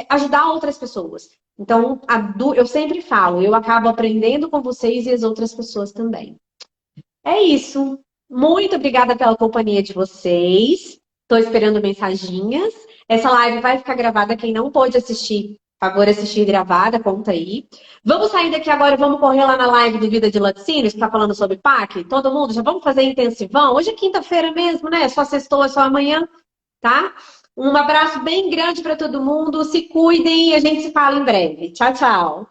ajudar outras pessoas. Então, eu sempre falo, eu acabo aprendendo com vocês e as outras pessoas também. É isso. Muito obrigada pela companhia de vocês. Estou esperando mensaginhas. Essa live vai ficar gravada. Quem não pôde assistir, por favor, assistir gravada, conta aí. Vamos sair daqui agora, vamos correr lá na live do Vida de Laticínios, que está falando sobre PAC. Todo mundo, já vamos fazer intensivão? Hoje é quinta-feira mesmo, né? Só sextou, é só amanhã, tá? Um abraço bem grande para todo mundo. Se cuidem e a gente se fala em breve. Tchau, tchau.